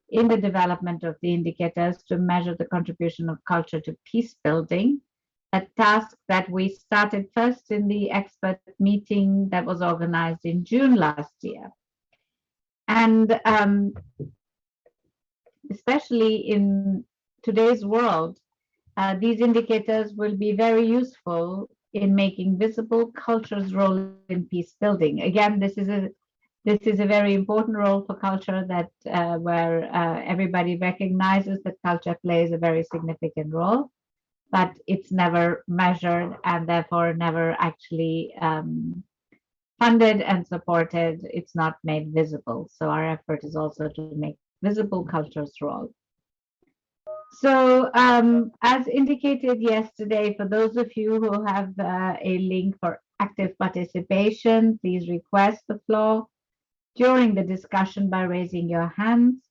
in the development of the indicators to measure the contribution of culture to peace building, a task that we started first in the expert meeting that was organized in June last year. And especially in today's world, these indicators will be very useful in making visible culture's role in peace building. Again, this is a very important role for culture that where everybody recognizes that culture plays a very significant role, but it's never measured and therefore never actually funded and supported. It's not made visible. So our effort is also to make visible culture's role. So as indicated yesterday, for those of you who have a link for active participation, please request the floor during the discussion by raising your hands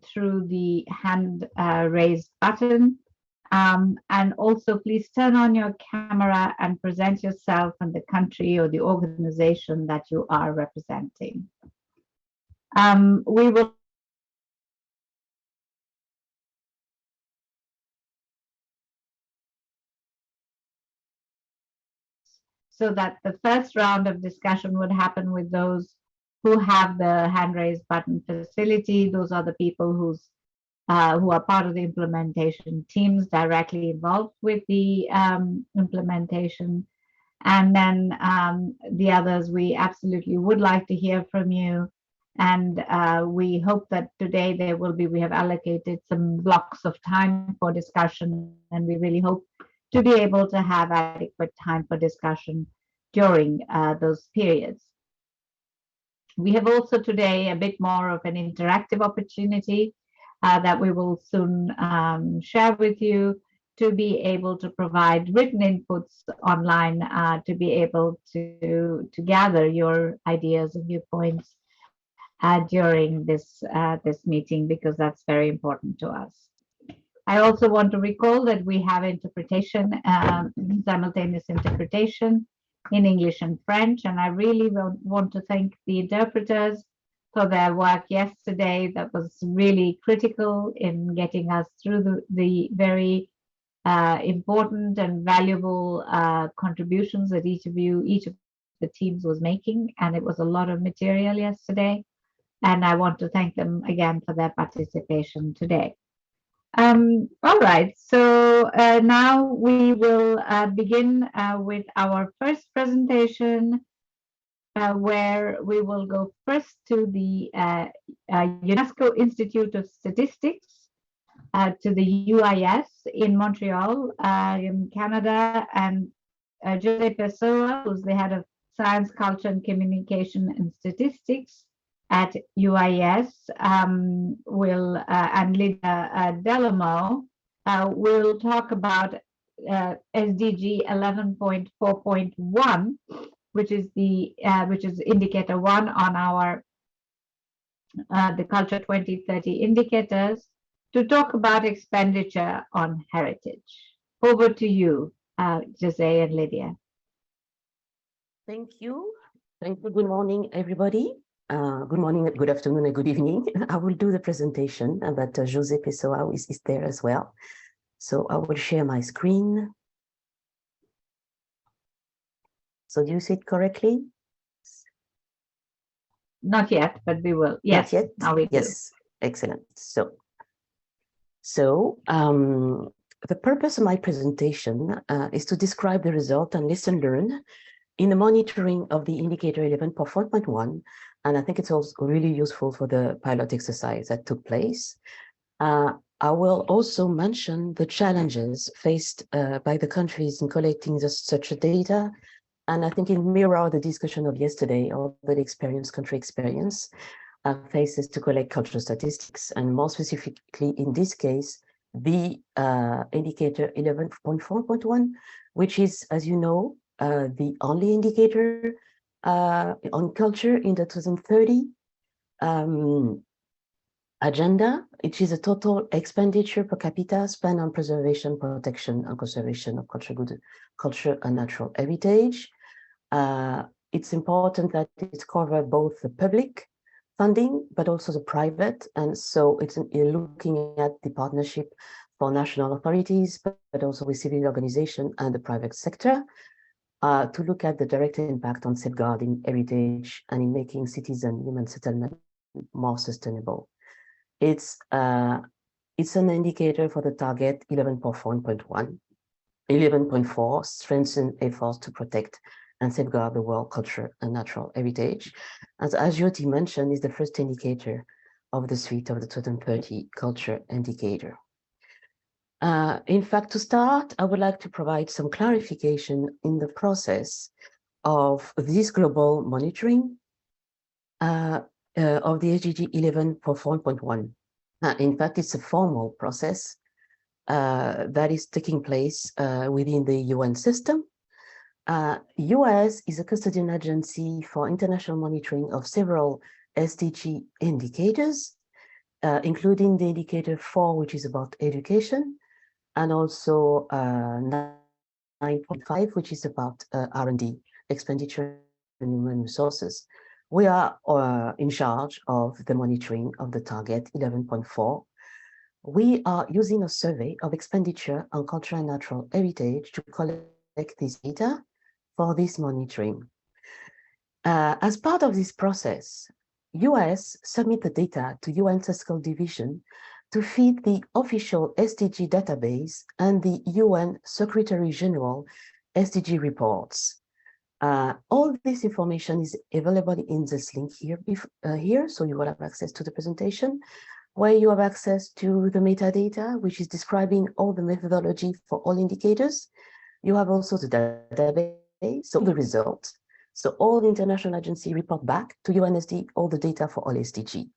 through the hand raised button. And also please turn on your camera and present yourself and the country or the organization that you are representing. We will so that the first round of discussion would happen with those who have the hand raised button facility. Those are the people who are part of the implementation teams directly involved with the implementation. And then the others, we absolutely would like to hear from you. And we hope that today we have allocated some blocks of time for discussion, and we really hope to be able to have adequate time for discussion during those periods. We have also today a bit more of an interactive opportunity that we will soon share with you, to be able to provide written inputs online, to be able to gather your ideas and viewpoints during this meeting, because that's very important to us. I also want to recall that we have interpretation, simultaneous interpretation in English and French, and I really want to thank the interpreters for their work yesterday. That was really critical in getting us through the very important and valuable contributions that each of the teams was making, and it was a lot of material yesterday, and I want to thank them again for their participation today. All right, so now we will begin with our first presentation, where we will go first to the UNESCO Institute of Statistics, to the UIS in Montreal, in Canada, and Jose Pessoa, who's the head of Science, Culture, and Communication and Statistics at UIS, and Lydia Delamo will talk about SDG 11.4.1, which is indicator 1 on our the Culture 2030 indicators, to talk about expenditure on heritage. Over to you, Jose and Lydia. Thank you. Thank you. Good morning, everybody. Good morning, good afternoon, and good evening. I will do the presentation, but Jose Pessoa is there as well. So I will share my screen. So do you see it correctly? Not yet, but we will. Yes, not yet. Now we do. Yes, excellent. So the purpose of my presentation is to describe the result and lesson learned in the monitoring of the indicator 11.4.1, and I think it's also really useful for the pilot exercise that took place. I will also mention the challenges faced by the countries in collecting such data, and I think it mirrors the discussion of yesterday, or the country experience faces to collect cultural statistics, and more specifically in this case, the indicator 11.4.1, which is, as you know, the only indicator on culture in the 2030 agenda, which is a total expenditure per capita spent on preservation, protection, and conservation of culture and natural heritage. It's important that it covers both the public funding, but also the private. And so it's looking at the partnership for national authorities, but also with civil organization and the private sector to look at the direct impact on safeguarding heritage and in making citizen human settlement more sustainable. It's an indicator for the target 11.4.1. 11.4, strengthen efforts to protect and safeguard the world culture and natural heritage. As Jyoti mentioned, is the first indicator of the suite of the 2030 culture indicator. In fact, to start, I would like to provide some clarification in the process of this global monitoring of the SDG 11.4.1. In fact, it's a formal process that is taking place within the UN system. US is a custodian agency for international monitoring of several SDG indicators, including the indicator 4, which is about education, and also 9.5, which is about R&D, expenditure and human resources. We are in charge of the monitoring of the target 11.4. We are using a survey of expenditure on cultural and natural heritage to collect this data for this monitoring. As part of this process, US submit the data to UN Statistical Division to feed the official SDG database and the UN Secretary General SDG reports. All this information is available in this link here, so you will have access to the presentation, where you have access to the metadata, which is describing all the methodology for all indicators. You have also the database, so the results. So all the international agency report back to UNSD all the data for all SDG.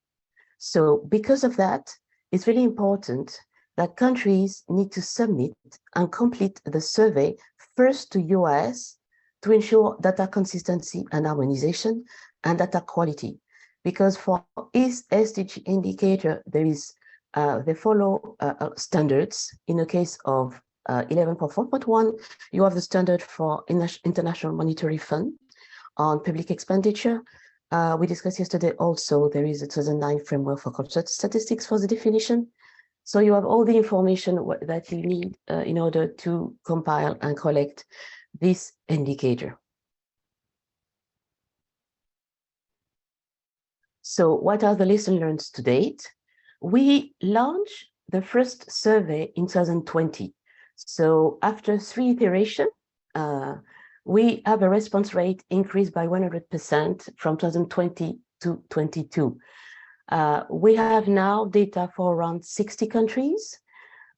So because of that, it's really important that countries need to submit and complete the survey first to US to ensure data consistency and harmonization and data quality. Because for each SDG indicator, there is they follow standards. In the case of 11.4.1, you have the standard for International Monetary Fund on public expenditure. We discussed yesterday also, there is a 2009 framework for cultural statistics for the definition. So you have all the information that you need in order to compile and collect this indicator. So what are the lessons learned to date? We launched the first survey in 2020. So after 3 iterations, we have a response rate increased by 100% from 2020 to 22. We have now data for around 60 countries.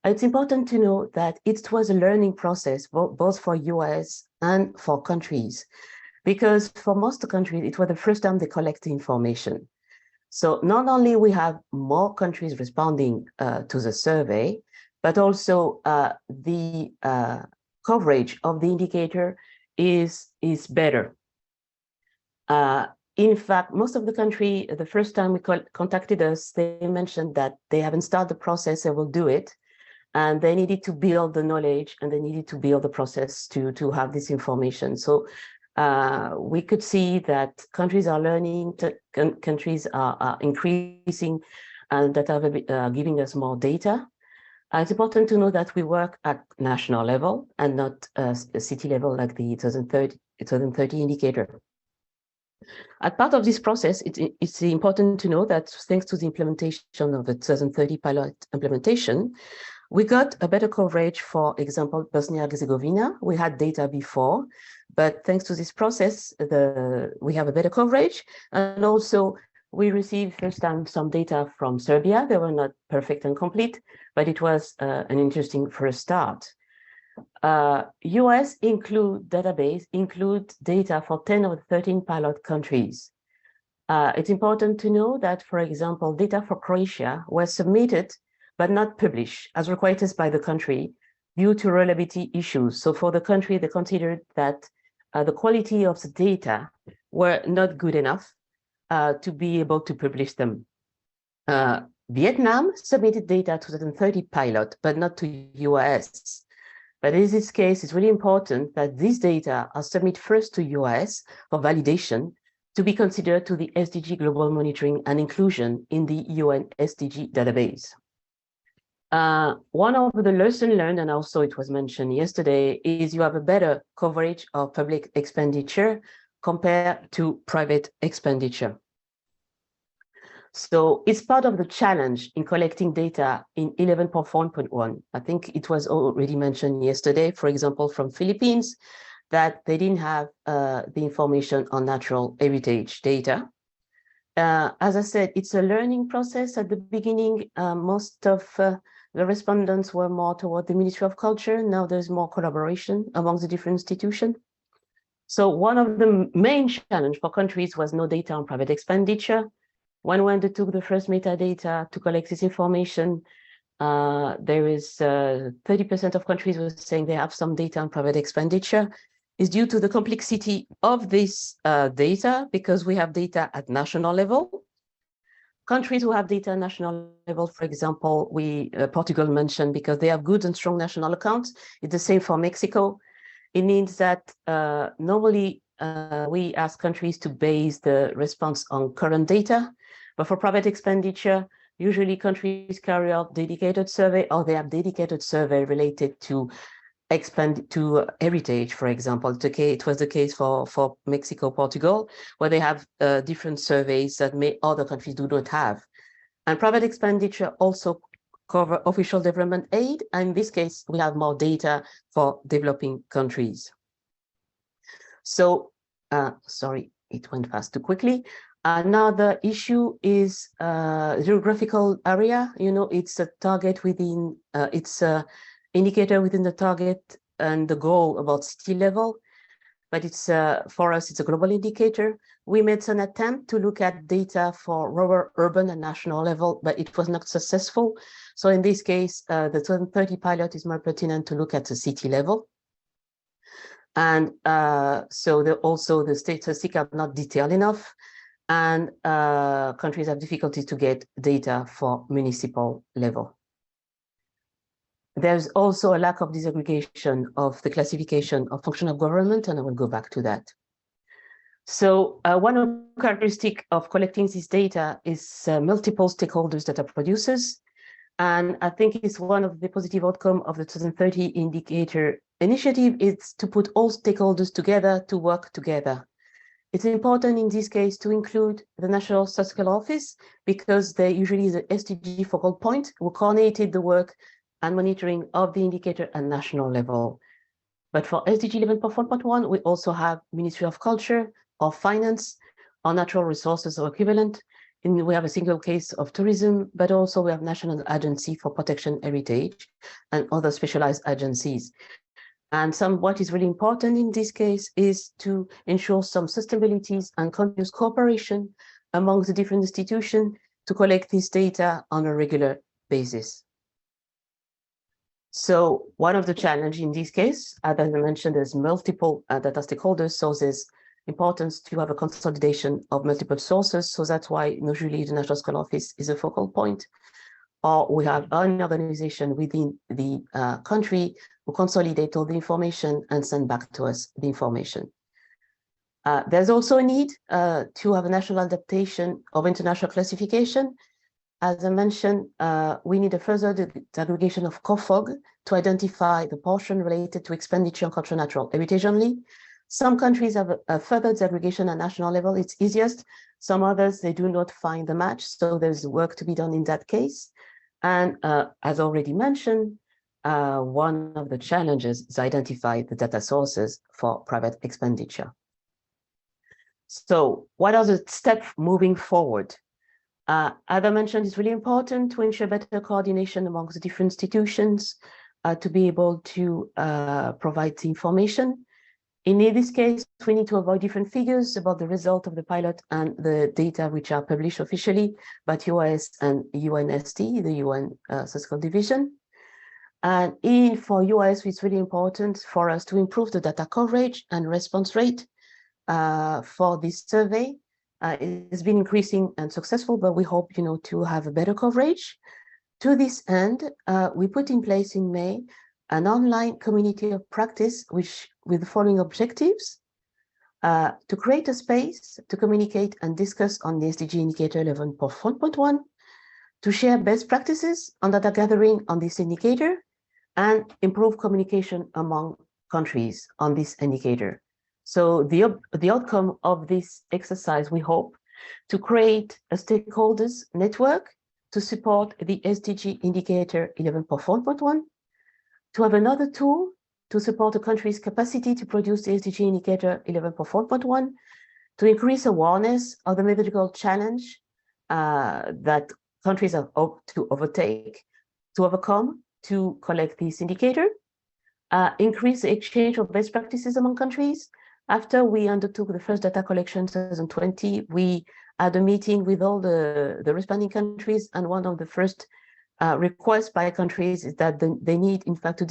It's important to know that it was a learning process, both for US and for countries, because for most countries, it was the first time they collect the information. So not only we have more countries responding to the survey, but also the coverage of the indicator is better. In fact, most of the country, the first time we contacted us, they mentioned that they haven't started the process, they will do it. And they needed to build the knowledge and they needed to build the process to have this information. So we could see that countries are learning, countries are increasing, and that are giving us more data. It's important to know that we work at national level and not a city level like the 2030 indicator. As part of this process, it's important to know that thanks to the implementation of the 2030 pilot implementation, we got a better coverage. For example, Bosnia-Herzegovina, we had data before, but thanks to this process, we have a better coverage. And also we received first time some data from Serbia. They were not perfect and complete, but it was an interesting first start. US database include data for 10 of the 13 pilot countries. It's important to know that, for example, data for Croatia was submitted but not published as required by the country due to reliability issues. So for the country, they considered that the quality of the data were not good enough to be able to publish them. Vietnam submitted data to the 2030 pilot, but not to US. But in this case, it's really important that these data are submitted first to US for validation to be considered to the SDG Global Monitoring and Inclusion in the UN SDG database. One of the lessons learned, and also it was mentioned yesterday, is you have a better coverage of public expenditure compared to private expenditure. So it's part of the challenge in collecting data in 11.1.1. I think it was already mentioned yesterday, for example, from Philippines, that they didn't have the information on natural heritage data. As I said, it's a learning process. At the beginning, most of the respondents were more toward the Ministry of Culture. Now there's more collaboration among the different institutions. So one of the main challenges for countries was no data on private expenditure. When we undertook the first metadata to collect this information, there is 30% of countries were saying they have some data on private expenditure. Is due to the complexity of this data, because we have data at national level. Countries who have data at national level, for example, Portugal mentioned, because they have good and strong national accounts. It's the same for Mexico. It means that normally we ask countries to base the response on current data, but for private expenditure, usually countries carry out dedicated survey, or they have dedicated survey related to heritage, for example. It was the case for Mexico, Portugal, where they have different surveys that other countries do not have. And private expenditure also cover official development aid. And in this case, we have more data for developing countries. So, sorry, it went fast too quickly. Another issue is geographical area. You know, it's a target within, it's a indicator within the target and the goal about city level, but it's for us, it's a global indicator. We made an attempt to look at data for rural, urban, and national level, but it was not successful. So in this case, the 2030 pilot is more pertinent to look at the city level. And so also the statistics are not detailed enough, and countries have difficulties to get data for municipal level. There's also a lack of disaggregation of the classification of function of government, and I will go back to that. So one of the characteristics of collecting this data is multiple stakeholders data producers. And I think it's one of the positive outcomes of the 2030 indicator initiative is to put all stakeholders together to work together. It's important in this case to include the National Statistical Office, because they usually is the SDG focal point who coordinated the work and monitoring of the indicator at national level. But for SDG 11.4.1, we also have Ministry of Culture or Finance or Natural Resources or equivalent. And we have a single case of tourism, but also we have National Agency for Protection Heritage and other specialized agencies. And what is really important in this case is to ensure some sustainability and continuous cooperation among the different institutions to collect this data on a regular basis. So one of the challenges in this case, as I mentioned, there's multiple data stakeholders, so there's importance to have a consolidation of multiple sources. So that's why usually the National Statistical Office is a focal point, or we have an organization within the country who consolidate all the information and send back to us the information. There's also a need to have a national adaptation of international classification. As I mentioned, we need a further disaggregation of COFOG to identify the portion related to expenditure on cultural natural heritage only. Some countries have a further disaggregation at national level, it's easiest. Some others, they do not find the match, so there's work to be done in that case. And as already mentioned, one of the challenges is identify the data sources for private expenditure. So what are the steps moving forward? As I mentioned, it's really important to ensure better coordination amongst the different institutions to be able to provide the information. In this case, we need to avoid different figures about the result of the pilot and the data which are published officially by UIS and UNST, the UN Statistical Division. And for UIS, it's really important for us to improve the data coverage and response rate for this survey. It's been increasing and successful, but we hope, to have a better coverage. To this end, we put in place in May an online community of practice with the following objectives. to create a space to communicate and discuss on the SDG indicator 11.1, to share best practices on data gathering on this indicator, and improve communication among countries on this indicator. So the outcome of this exercise, we hope, to create a stakeholders network to support the SDG indicator 11.1, to have another tool to support a country's capacity to produce the SDG indicator 11.4.1, to increase awareness of the methodological challenge that countries have to overcome to collect this indicator, increase the exchange of best practices among countries. After we undertook the first data collection in 2020, we had a meeting with all the responding countries, and one of the first requests by countries is that they need, in fact, to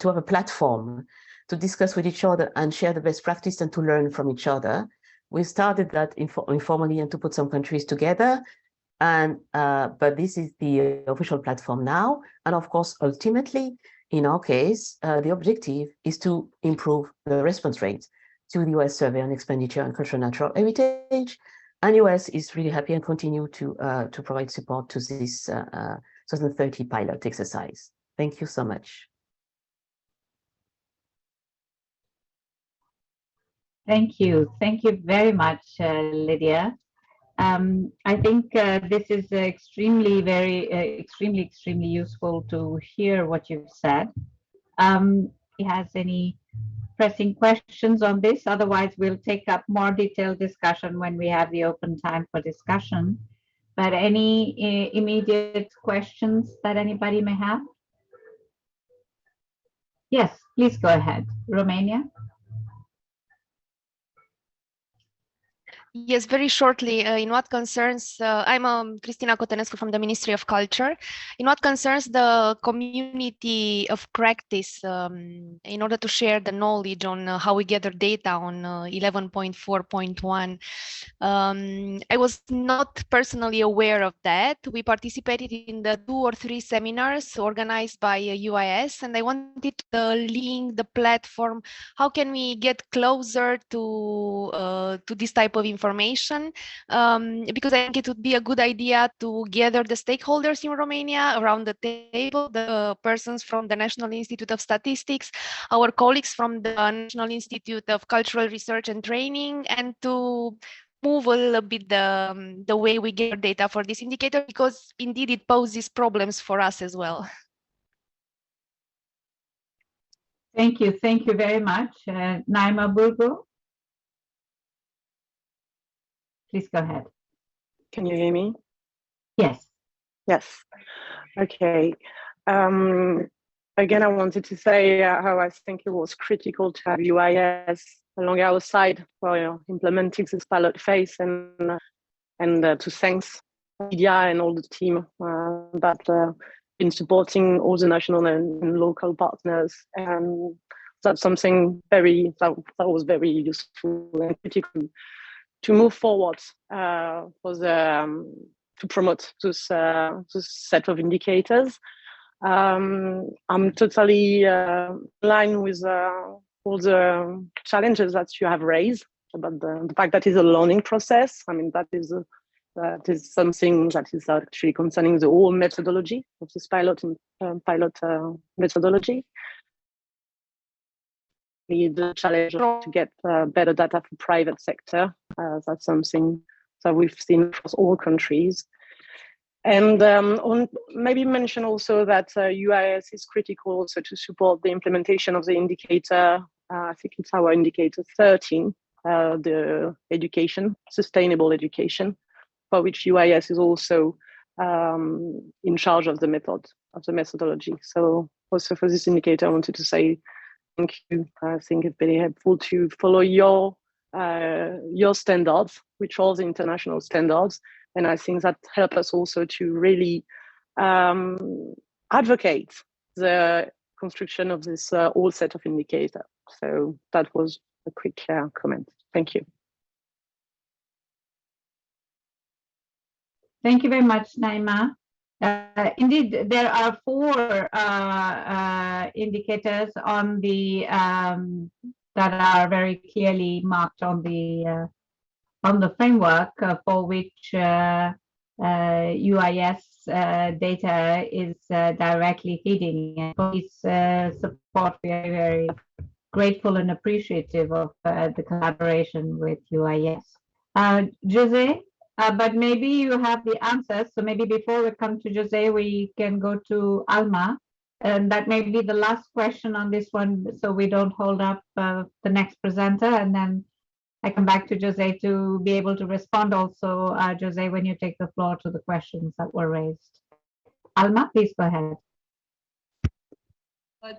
have a platform to discuss with each other and share the best practice and to learn from each other. We started that informally and to put some countries together, and but this is the official platform now. And of course, ultimately, in our case, the objective is to improve the response rate to the US survey on expenditure on cultural natural heritage. And US is really happy and continue to provide support to this 2030 pilot exercise. Thank you so much. Thank you. Thank you very much, Lydia. I think this is extremely useful to hear what you've said. Has any pressing questions on this? Otherwise, we'll take up more detailed discussion when we have the open time for discussion. But any immediate questions that anybody may have? Yes, please go ahead. Romania? Yes, very shortly, in what concerns, I'm Cristina Cotenescu from the Ministry of Culture. In what concerns the community of practice, in order to share the knowledge on how we gather data on 11.4.1, I was not personally aware of that. We participated in the 2 or 3 seminars organized by UIS, and I wanted to link the platform. How can we get closer to this type of information? Because I think it would be a good idea to gather the stakeholders in Romania around the table, the persons from the National Institute of Statistics, our colleagues from the National Institute of Cultural Research and Training, and to move a little bit the way we gather data for this indicator, because indeed it poses problems for us as well. Thank you. Thank you very much. Naima Burgu? Please go ahead. Can you hear me? Yes. Yes. Okay. Again, I wanted to say how I think it was critical to have UIS along our side for implementing this pilot phase, and to thank media and all the team that been supporting all the national and local partners. And that's something that was very useful and critical to move forward to promote this set of indicators. I'm totally in line with all the challenges that you have raised about the fact that it's a learning process. I mean, that is something that is actually concerning the whole methodology of this pilot methodology. The challenge to get better data for private sector. That's something that we've seen across all countries. And maybe mention also that UIS is critical also to support the implementation of the indicator. I think it's our indicator 13, the education, sustainable education, for which UIS is also in charge of the methodology. So also for this indicator, I wanted to say thank you. I think it's very helpful to follow your standards, which are the international standards. And I think that helps us also to really advocate the construction of this whole set of indicators. So that was a quick comment. Thank you. Thank you very much, Naima. Indeed, there are 4 indicators on the that are very clearly marked on the framework for which UIS data is directly feeding. And for this support, we are very grateful and appreciative of the collaboration with UIS. Jose, but maybe you have the answers. So maybe before we come to Jose, we can go to Alma. And that may be the last question on this one, so we don't hold up the next presenter. And then I come back to Jose to be able to respond also, Jose, when you take the floor to the questions that were raised. Alma, please go ahead.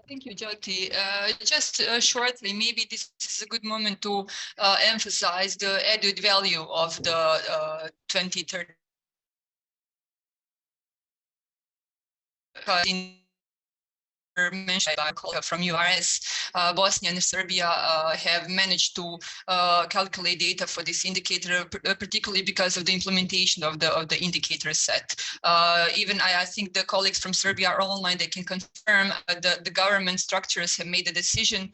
Thank you, Jyoti. Just shortly, maybe this is a good moment to emphasize the added value of the 2030 mentioned by a colleague from URS, Bosnia and Serbia have managed to calculate data for this indicator, particularly because of the implementation of the indicator set. Even I think the colleagues from Serbia are online, they can confirm the government structures have made a decision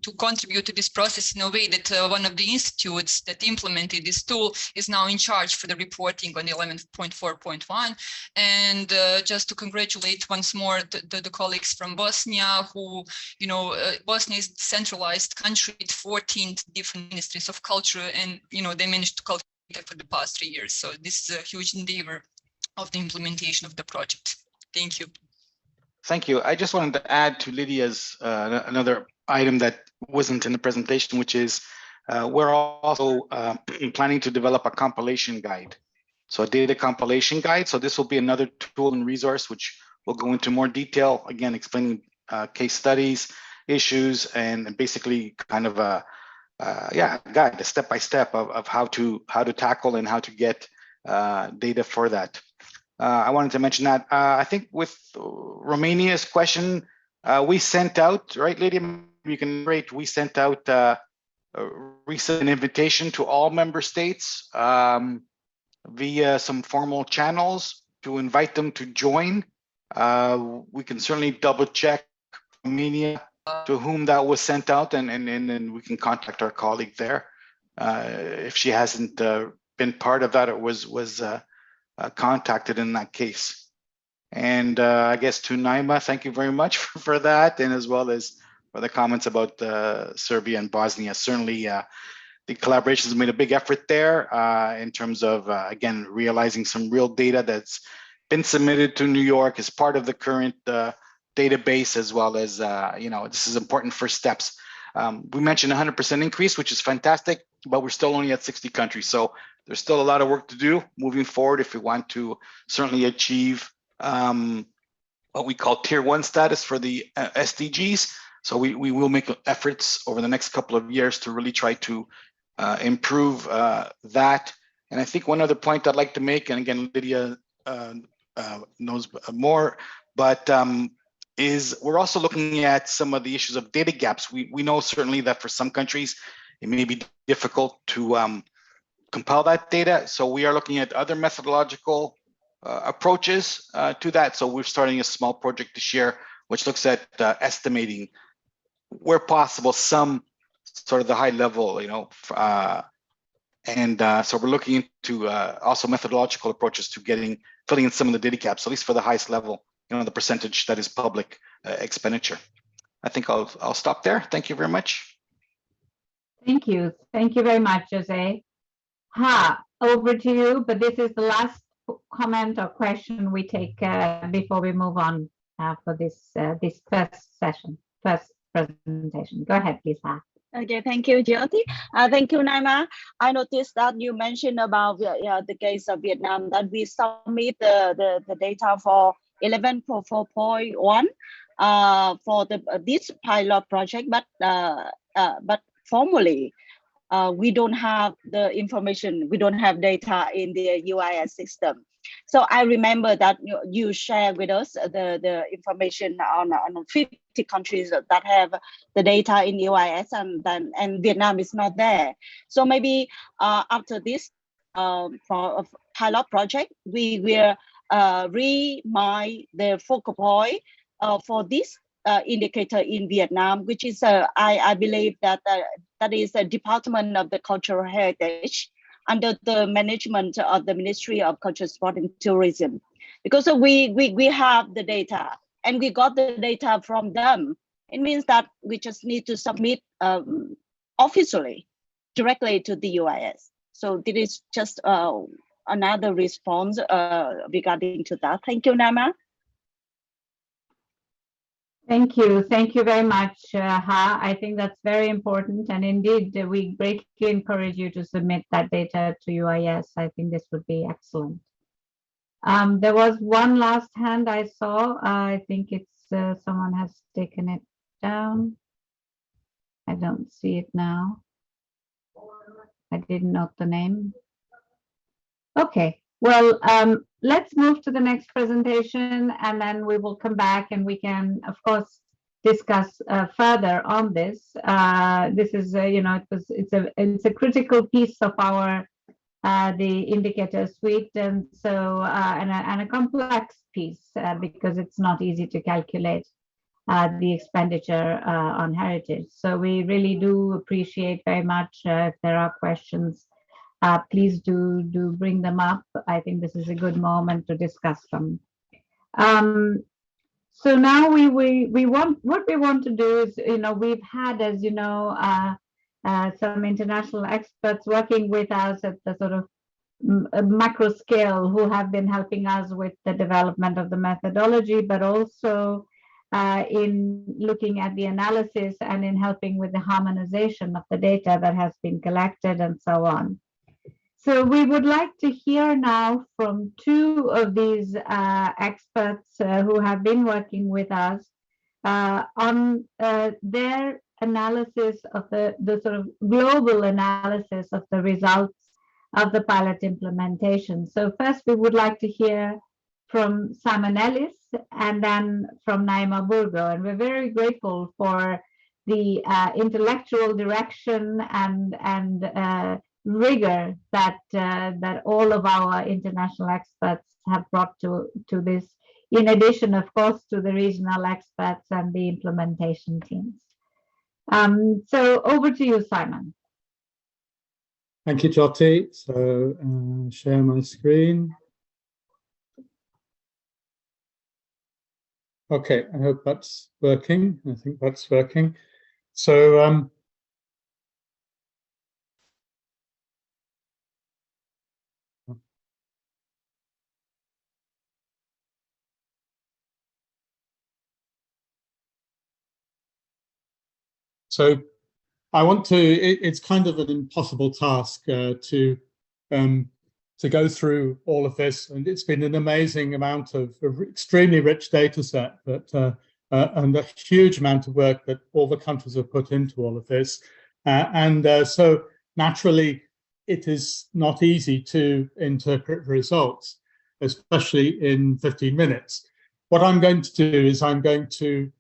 to contribute to this process in a way that one of the institutes that implemented this tool is now in charge for the reporting on 11.4.1. And just to congratulate once more the colleagues from Bosnia, who, Bosnia is a decentralized country with 14 different ministries of culture, and, they managed to cultivate that for the past 3 years. So this is a huge endeavor of the implementation of the project. Thank you. Thank you. I just wanted to add to Lydia's another item that wasn't in the presentation, which is we're also planning to develop a compilation guide. So a data compilation guide. So this will be another tool and resource, which will go into more detail, again, explaining case studies, issues, and basically kind of a guide, a step-by-step of how to tackle and how to get data for that. I wanted to mention that. I think with Romania's question, we sent out, right, Lydia, you can rate, we sent out a recent invitation to all member states via some formal channels to invite them to join. We can certainly double check Romania to whom that was sent out, and we can contact our colleague there if she hasn't been part of that or was contacted in that case. And I guess to Naima, thank you very much for that, and as well as for the comments about Serbia and Bosnia. Certainly the collaboration has made a big effort there in terms of, again, realizing some real data that's been submitted to New York as part of the current database, as well as, this is important first steps. We mentioned 100% increase, which is fantastic, but we're still only at 60 countries. So there's still a lot of work to do moving forward if we want to certainly achieve what we call tier 1 status for the SDGs. So we will make efforts over the next couple of years to really try to improve that. And I think one other point I'd like to make, and again, Lydia knows more, but is we're also looking at some of the issues of data gaps. We know certainly that for some countries, it may be difficult to compile that data. So we are looking at other methodological approaches to that. So we're starting a small project this year, which looks at estimating where possible some sort of the high level, so we're looking into also methodological approaches to filling in some of the data gaps, at least for the highest level, the percentage that is public expenditure. I think I'll stop there. Thank you very much. Thank you. Thank you very much, Jose. Over to you, but this is the last comment or question we take before we move on for this first presentation. Go ahead, please, Ha. Okay, thank you, Jyoti. Thank you, Naima. I noticed that you mentioned about the case of Vietnam, that we submit the data for 11.4.1 for this pilot project, but formally we don't have the information, we don't have data in the UIS system. So I remember that you share with us the information on 50 countries that have the data in UIS, and Vietnam is not there. So maybe after this pilot project, we will remind the focal point for this indicator in Vietnam, which is I believe that that is a Department of the Cultural Heritage under the management of the Ministry of Culture, Sport and Tourism, because we have the data and we got the data from them. It means that we just need to submit officially directly to the UIS. So this is just another response regarding to that. Thank you, Nama. Thank you. Thank you very much, Ha. I think that's very important. And indeed, we greatly encourage you to submit that data to UIS. I think this would be excellent. There was one last hand I saw. I think it's someone has taken it down. I don't see it now. I didn't note the name. Okay. Well, let's move to the next presentation, and then we will come back and we can, of course, discuss further on this. This is, you know, it's a critical piece of our the indicator suite, and so and a complex piece because it's not easy to calculate the expenditure on heritage. So we really do appreciate very much if there are questions. Please do bring them up. I think this is a good moment to discuss them. So now we want, what we want to do is, you know, we've had, as you know, some international experts working with us at the sort of macro scale who have been helping us with the development of the methodology, but also in looking at the analysis and in helping with the harmonization of the data that has been collected and so on. So we would like to hear now from two of these experts who have been working with us on their analysis of the sort of global analysis of the results of the pilot implementation. So first we would like to hear from Simon Ellis and then from Naima Burgo. And we're very grateful for the intellectual direction and rigor that that all of our international experts have brought to this, in addition, of course, to the regional experts and the implementation teams. So over to you, Simon. Thank you, Jyoti. So share my screen. Okay, I hope that's working. I think that's working. So So I want to, it's kind of an impossible task to go through all of this. And it's been an amazing amount of extremely rich data set that, and a huge amount of work that all the countries have put into all of this. So naturally, it is not easy to interpret results, especially in 15 minutes. What I'm going to do is I'm going to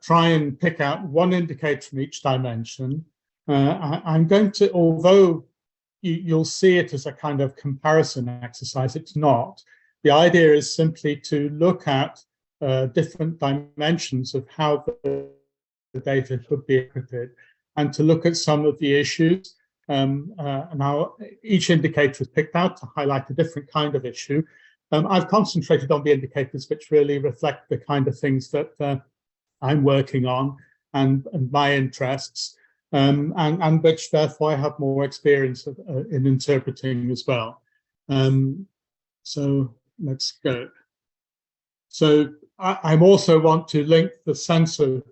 try and pick out one indicator from each dimension. I'm going to, although you'll see it as a kind of comparison exercise, it's not. The idea is simply to look at different dimensions of how the data could be interpreted and to look at some of the issues. Now, each indicator is picked out to highlight a different kind of issue. I've concentrated on the indicators which really reflect the kind of things that I'm working on and my interests, and which therefore I have more experience of, in interpreting as well. So let's go. So I also want to link the sense of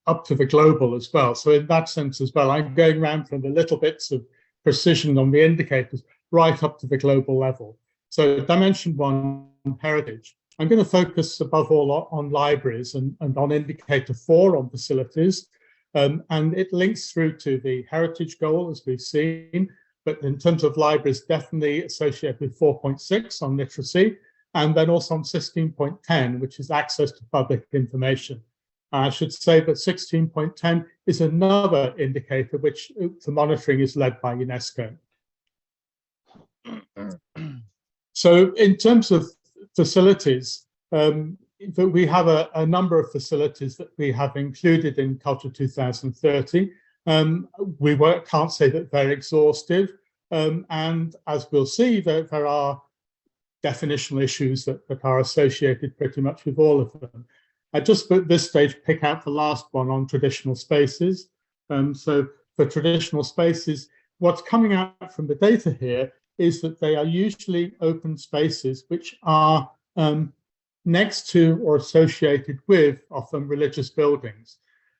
up to the global as well. So in that sense as well, I'm going around from the little bits of precision on the indicators right up to the global level. So dimension 1, heritage. I'm going to focus above all on libraries and on indicator 4 on facilities. And it links through to the heritage goal, as we've seen. But in terms of libraries, definitely associated with 4.6 on literacy, and then also on 16.10, which is access to public information. I should say that 16.10 is another indicator which the monitoring is led by UNESCO. So in terms of facilities, we have a number of facilities that we have included in Culture 2030. We can't say that they're exhaustive, and as we'll see, there are definitional issues that are associated pretty much with all of them. I just at this stage pick out the last one on traditional spaces. So for traditional spaces, what's coming out from the data here is that they are usually open spaces which are next to or associated with often religious buildings.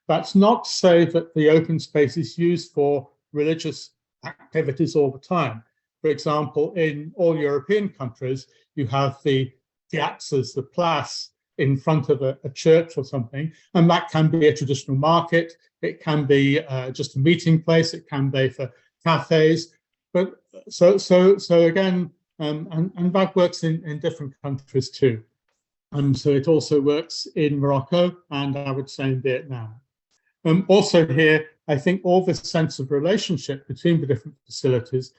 That's not to say that the open space is used for religious activities all the time. For example, in all European countries, you have the piazzas, the place in front of a church or something, and that can be a traditional market. It can be just a meeting place. It can be for cafes. But so again, and that works in different countries too. So it also works in Morocco and I would say in Vietnam. Also here, I think all this sense of relationship between the different facilities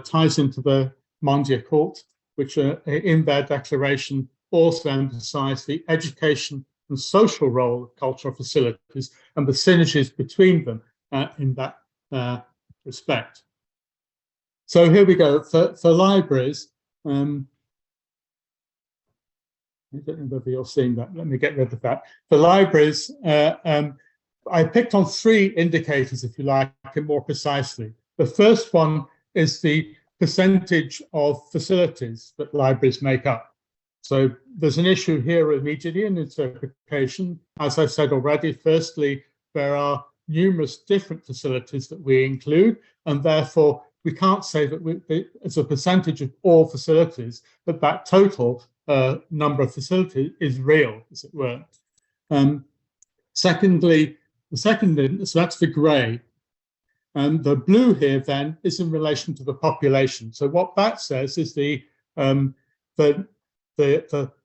ties into the Mondia Court, which in their declaration also emphasize the education and social role of cultural facilities and the synergies between them in that respect. So here we go, for libraries, I don't know whether you're seeing that. Let me get rid of that. For libraries, I picked on 3 indicators, if you like, and more precisely. The first one is the percentage of facilities that libraries make up. So there's an issue here immediately in interpretation. As I've said already, firstly, there are numerous different facilities that we include, and therefore we can't say that as a percentage of all facilities, that total number of facilities is real, as it were. Secondly, so that's the grey. And the blue here then is in relation to the population. So what that says is the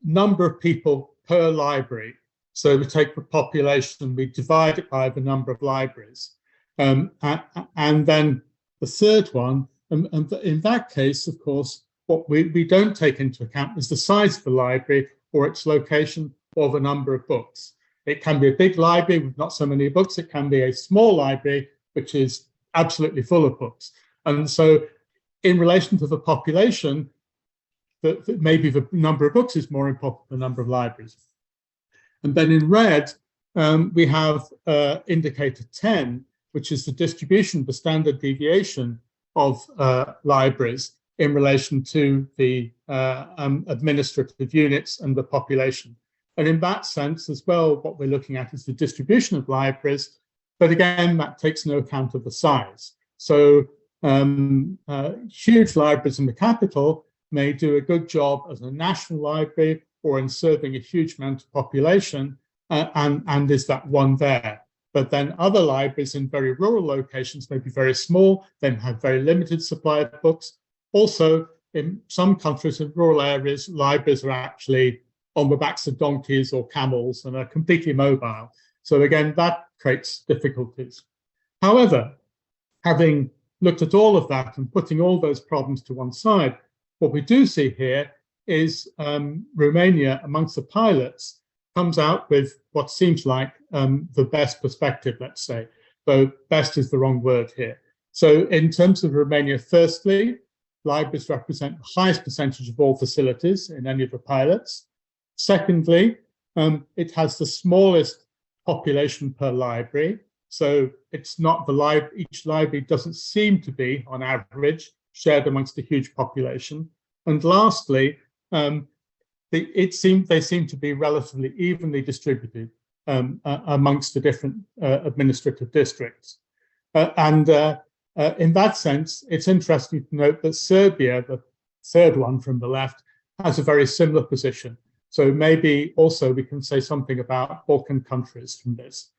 number of people per library. So we take the population, we divide it by the number of libraries. And then the third one, and in that case, of course, what we don't take into account is the size of the library or its location or the number of books. It can be a big library with not so many books. It can be a small library, which is absolutely full of books. And so in relation to the population, maybe the number of books is more important than the number of libraries. And then in red, we have indicator 10, which is the distribution, the standard deviation of libraries in relation to the administrative units and the population. And in that sense as well, what we're looking at is the distribution of libraries, but again, that takes no account of the size. So huge libraries in the capital may do a good job as a national library or in serving a huge amount of population, and is that one there. But then other libraries in very rural locations may be very small, then have very limited supply of books. Also, in some countries in rural areas, libraries are actually on the backs of donkeys or camels and are completely mobile. So again, that creates difficulties. However, having looked at all of that and putting all those problems to one side, what we do see here is Romania, amongst the pilots, comes out with what seems like the best perspective, let's say. Though best is the wrong word here. So in terms of Romania, firstly, libraries represent the highest percentage of all facilities in any of the pilots. Secondly, it has the smallest population per library. So it's not each library doesn't seem to be, on average, shared amongst a huge population. And lastly, they seem to be relatively evenly distributed amongst the different administrative districts. In that sense, it's interesting to note that Serbia, the third one from the left, has a very similar position. So maybe also we can say something about Balkan countries from this.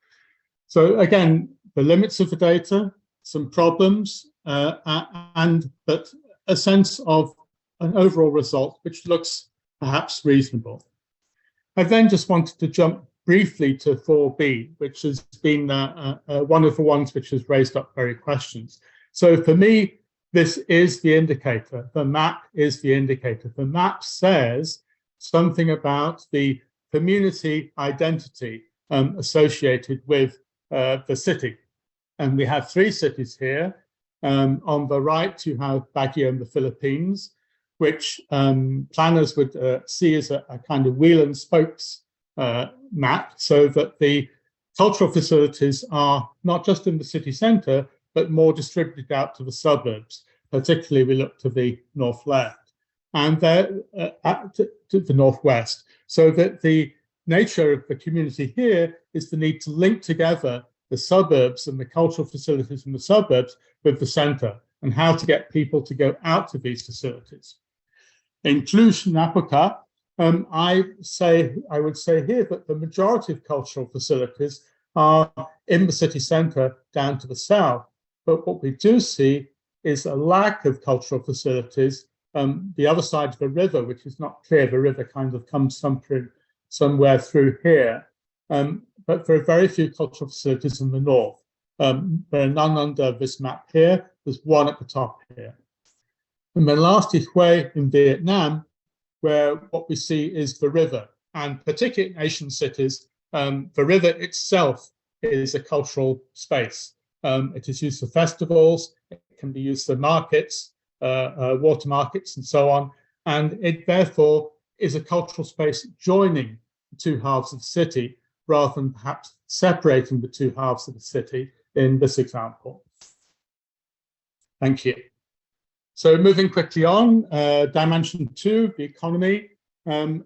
So again, the limits of the data, some problems, but a sense of an overall result which looks perhaps reasonable. I then just wanted to jump briefly to 4B, which has been one of the ones which has raised up very questions. So for me, this is the indicator. The map is the indicator. The map says something about the community identity associated with the city. And we have 3 cities here. On the right, you have Baguio in the Philippines, which planners would see as a kind of wheel and spokes map, so that the cultural facilities are not just in the city centre, but more distributed out to the suburbs. Particularly, we look to the north left and to the northwest, so that the nature of the community here is the need to link together the suburbs and the cultural facilities in the suburbs with the centre, and how to get people to go out to these facilities. In Cluj-Napoca, I would say here that the majority of cultural facilities are in the city centre down to the south. But what we do see is a lack of cultural facilities the other side of the river, which is not clear. The river kind of comes somewhere through here. But there are very few cultural facilities in the north. There are none under this map here. There's one at the top here. And then last is Hue in Vietnam, where what we see is the river. And particularly in Asian cities, the river itself is a cultural space. It is used for festivals, it can be used for markets, water markets and so on. And it therefore is a cultural space joining the 2 halves of the city, rather than perhaps separating the 2 halves of the city in this example. Thank you. So moving quickly on, dimension 2, the economy. And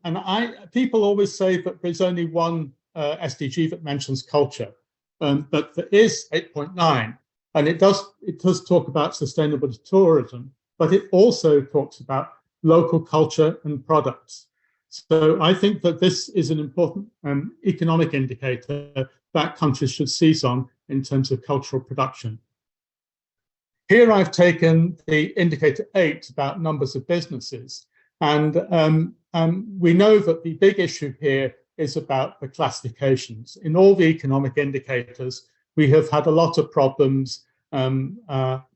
people always say that there's only one SDG that mentions culture, but there is 8.9, and it does talk about sustainable tourism, but it also talks about local culture and products. So I think that this is an important economic indicator that countries should seize on in terms of cultural production. Here I've taken the indicator 8 about numbers of businesses. And we know that the big issue here is about the classifications. In all the economic indicators, we have had a lot of problems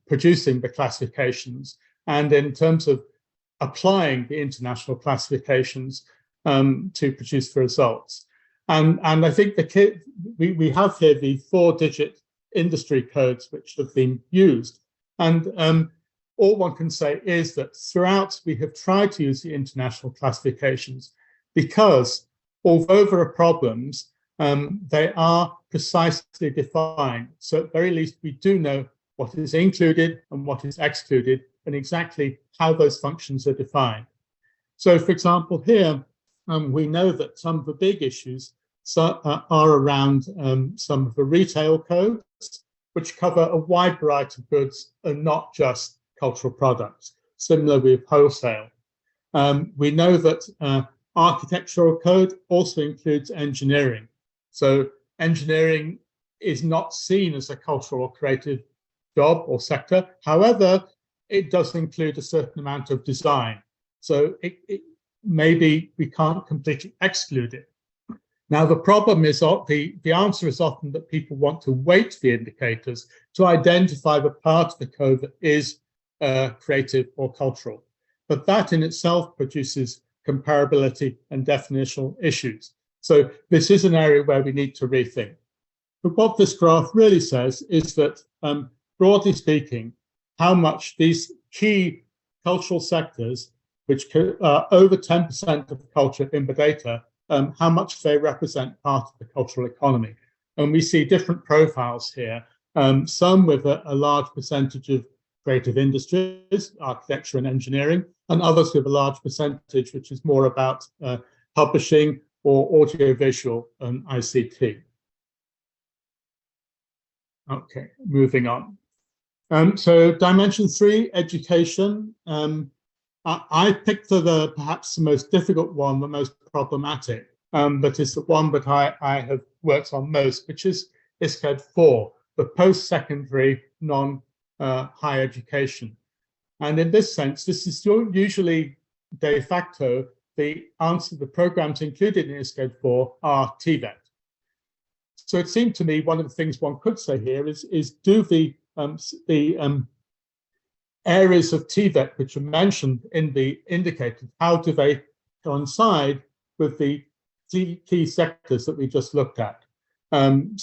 producing the classifications. And in terms of applying the international classifications to produce the results. And I think we have here the 4-digit industry codes which have been used. And all one can say is that throughout we have tried to use the international classifications because although there are problems, they are precisely defined. So at the very least, we do know what is included and what is excluded and exactly how those functions are defined. So for example, here, we know that some of the big issues are around some of the retail codes, which cover a wide variety of goods and not just cultural products, similar with wholesale. We know that architectural code also includes engineering. So engineering is not seen as a cultural or creative job or sector. However, it does include a certain amount of design. So maybe we can't completely exclude it. Now, the problem is, the answer is often that people want to weight the indicators to identify the part of the code that is creative or cultural. But that in itself produces comparability and definitional issues. So this is an area where we need to rethink. But what this graph really says is that, broadly speaking, how much these key cultural sectors, which are over 10% of culture in the data, how much they represent part of the cultural economy. And we see different profiles here, some with a large percentage of creative industries, architecture and engineering, and others with a large percentage, which is more about publishing or audiovisual and ICT. Okay, moving on. So dimension 3, education. I picked perhaps the most difficult one, the most problematic, but it's the one that I have worked on most, which is ISCED 4, the post-secondary non-higher education. And in this sense, this is usually de facto the answer. The programs included in ISCED 4 are TVET. So it seemed to me one of the things one could say here is do the areas of TVET which are mentioned in the indicator, how do they coincide with the key sectors that we just looked at. And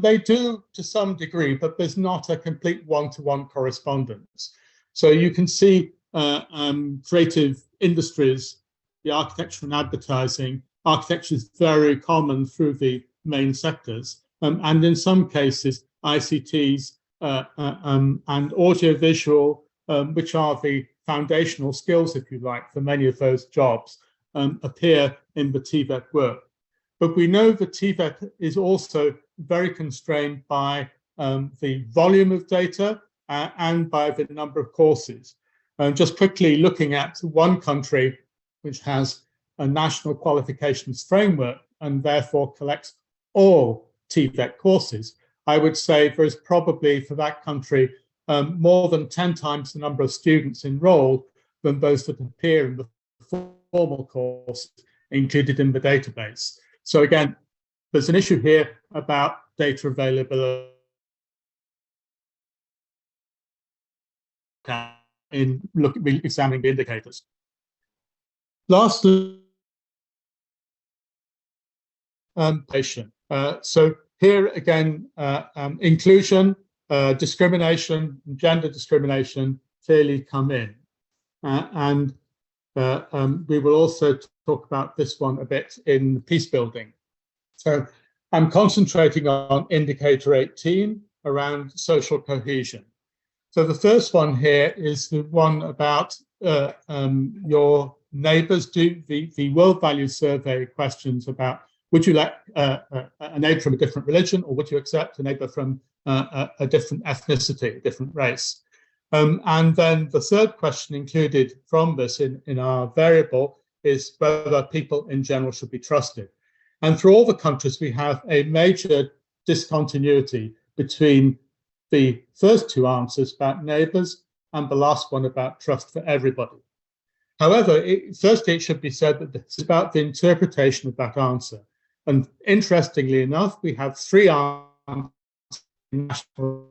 they do to some degree, but there's not a complete one-to-one correspondence. So you can see creative industries, the architecture and advertising. Architecture is very common through the main sectors. And in some cases, ICTs and audiovisual, which are the foundational skills, if you like, for many of those jobs, appear in the TVET work. But we know that TVET is also very constrained by the volume of data and by the number of courses. Just quickly looking at one country which has a national qualifications framework and therefore collects all TVET courses, I would say there is probably for that country more than 10 times the number of students enrolled than those that appear in the formal course included in the database. So again, there's an issue here about data availability in examining the indicators. Lastly, patient. So here again, inclusion, discrimination, gender discrimination clearly come in. And we will also talk about this one a bit in peace building. So I'm concentrating on indicator 18 around social cohesion. So the first one here is the one about your neighbors. Do the World Values Survey questions about would you let a neighbor from a different religion, or would you accept a neighbor from a different ethnicity, a different race? And then the third question included from this in our variable is whether people in general should be trusted. And for all the countries, we have a major discontinuity between the first two answers about neighbors and the last one about trust for everybody. However, firstly, it should be said that it's about the interpretation of that answer. And interestingly enough, we have three answers in national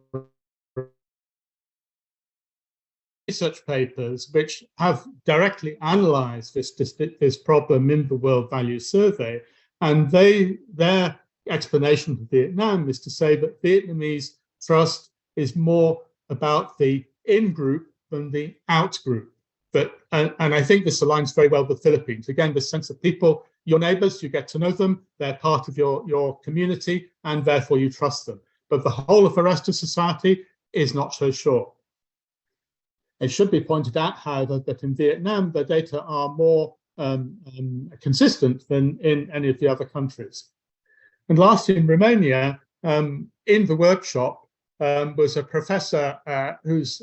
research papers which have directly analyzed this problem in the World Values Survey. And their explanation for Vietnam is to say that Vietnamese trust is more about the in-group than the out-group. And I think this aligns very well with the Philippines. Again, the sense of people, your neighbors, you get to know them, they're part of your community, and therefore you trust them. But the whole of the rest of society is not so sure. It should be pointed out, however, that in Vietnam, the data are more consistent than in any of the other countries. And lastly, in Romania, in the workshop was a professor whose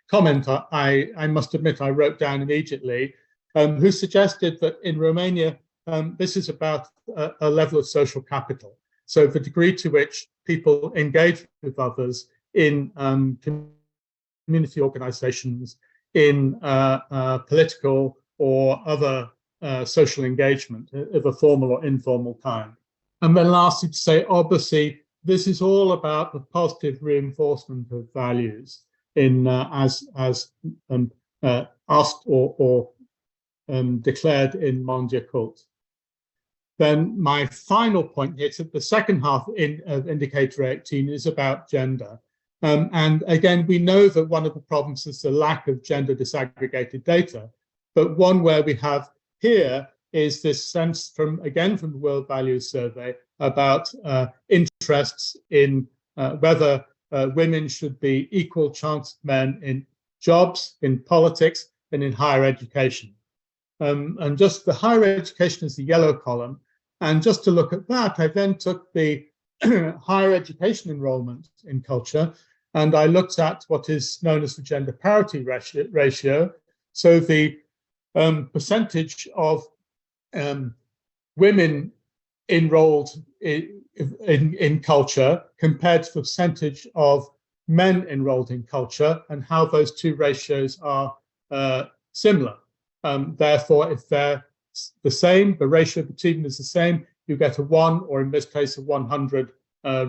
comment I must admit I wrote down immediately, who suggested that in Romania, this is about a level of social capital. So the degree to which people engage with others in community organizations, in political or other social engagement of a formal or informal kind. And then lastly, to say, obviously, this is all about the positive reinforcement of values in as asked or declared in Mondial Cult. Then my final point here, the second half of indicator 18 is about gender. And again, we know that one of the problems is the lack of gender disaggregated data, but one where we have here is this sense from the World Values Survey about interests in whether women should be equal chance men in jobs, in politics, and in higher education. And just the higher education is the yellow column. And just to look at that, I then took the higher education enrollment in culture, and I looked at what is known as the gender parity ratio. So the percentage of women enrolled in culture compared to the percentage of men enrolled in culture, and how those two ratios are similar. Therefore, if they're the same, the ratio between them is the same, you get a 1, or in this case, a 100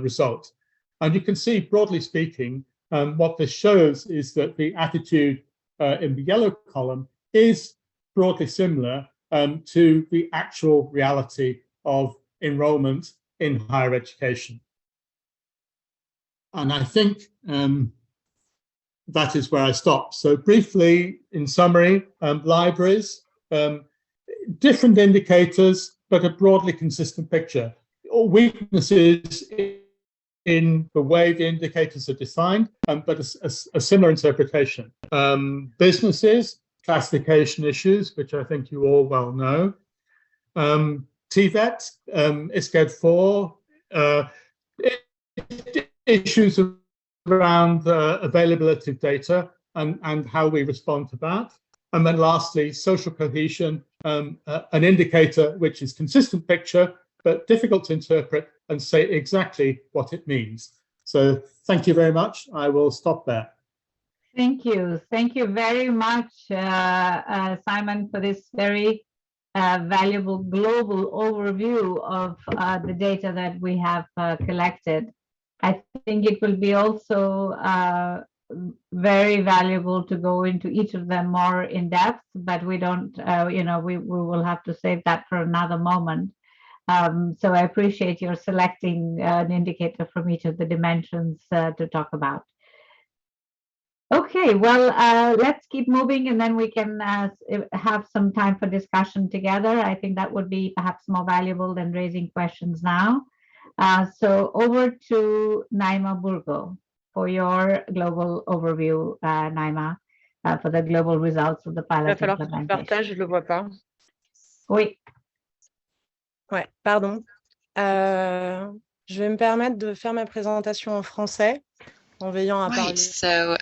result. And you can see, broadly speaking, what this shows is that the attitude in the yellow column is broadly similar, to the actual reality of enrollment in higher education. And I think that is where I stop. So briefly, in summary, libraries, different indicators, but a broadly consistent picture. All weaknesses in the way the indicators are defined, but a similar interpretation. Businesses, classification issues, which I think you all well know. TVET, ISCED 4, issues around availability of data and how we respond to that. And then lastly, social cohesion, an indicator which is consistent picture, but difficult to interpret and say exactly what it means. So thank you very much. I will stop there. Thank you. Thank you very much, Simon, for this very valuable global overview of the data that we have collected. I think it will be also very valuable to go into each of them more in depth, but we don't, we will have to save that for another moment. So I appreciate your selecting an indicator from each of the dimensions to talk about. Okay, well, let's keep moving and then we can have some time for discussion together. I think that would be perhaps more valuable than raising questions now. So over to Naima Burgo for your global overview, Naima, for the global results of the pilot implementation. Partage, je le vois pas. Oui. Ouais, pardon. Je vais me permettre de faire ma présentation en français en veillant à parler. Right, so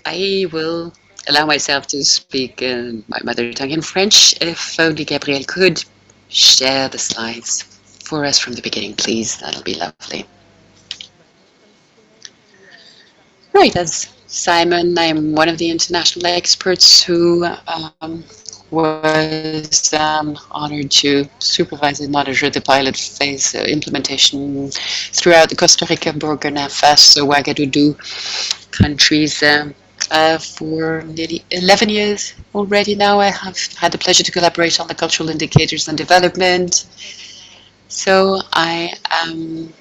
I will allow myself to speak in my mother tongue in French. If only Gabrielle could share the slides for us from the beginning, please. That'll be lovely. Right, as Simon, I'm one of the international experts who was honored to supervise and monitor the pilot phase implementation throughout the Costa Rica, Burkina Faso, Ouagadougou countries for nearly 11 years already now. I have had the pleasure to collaborate on the cultural indicators and development. So I am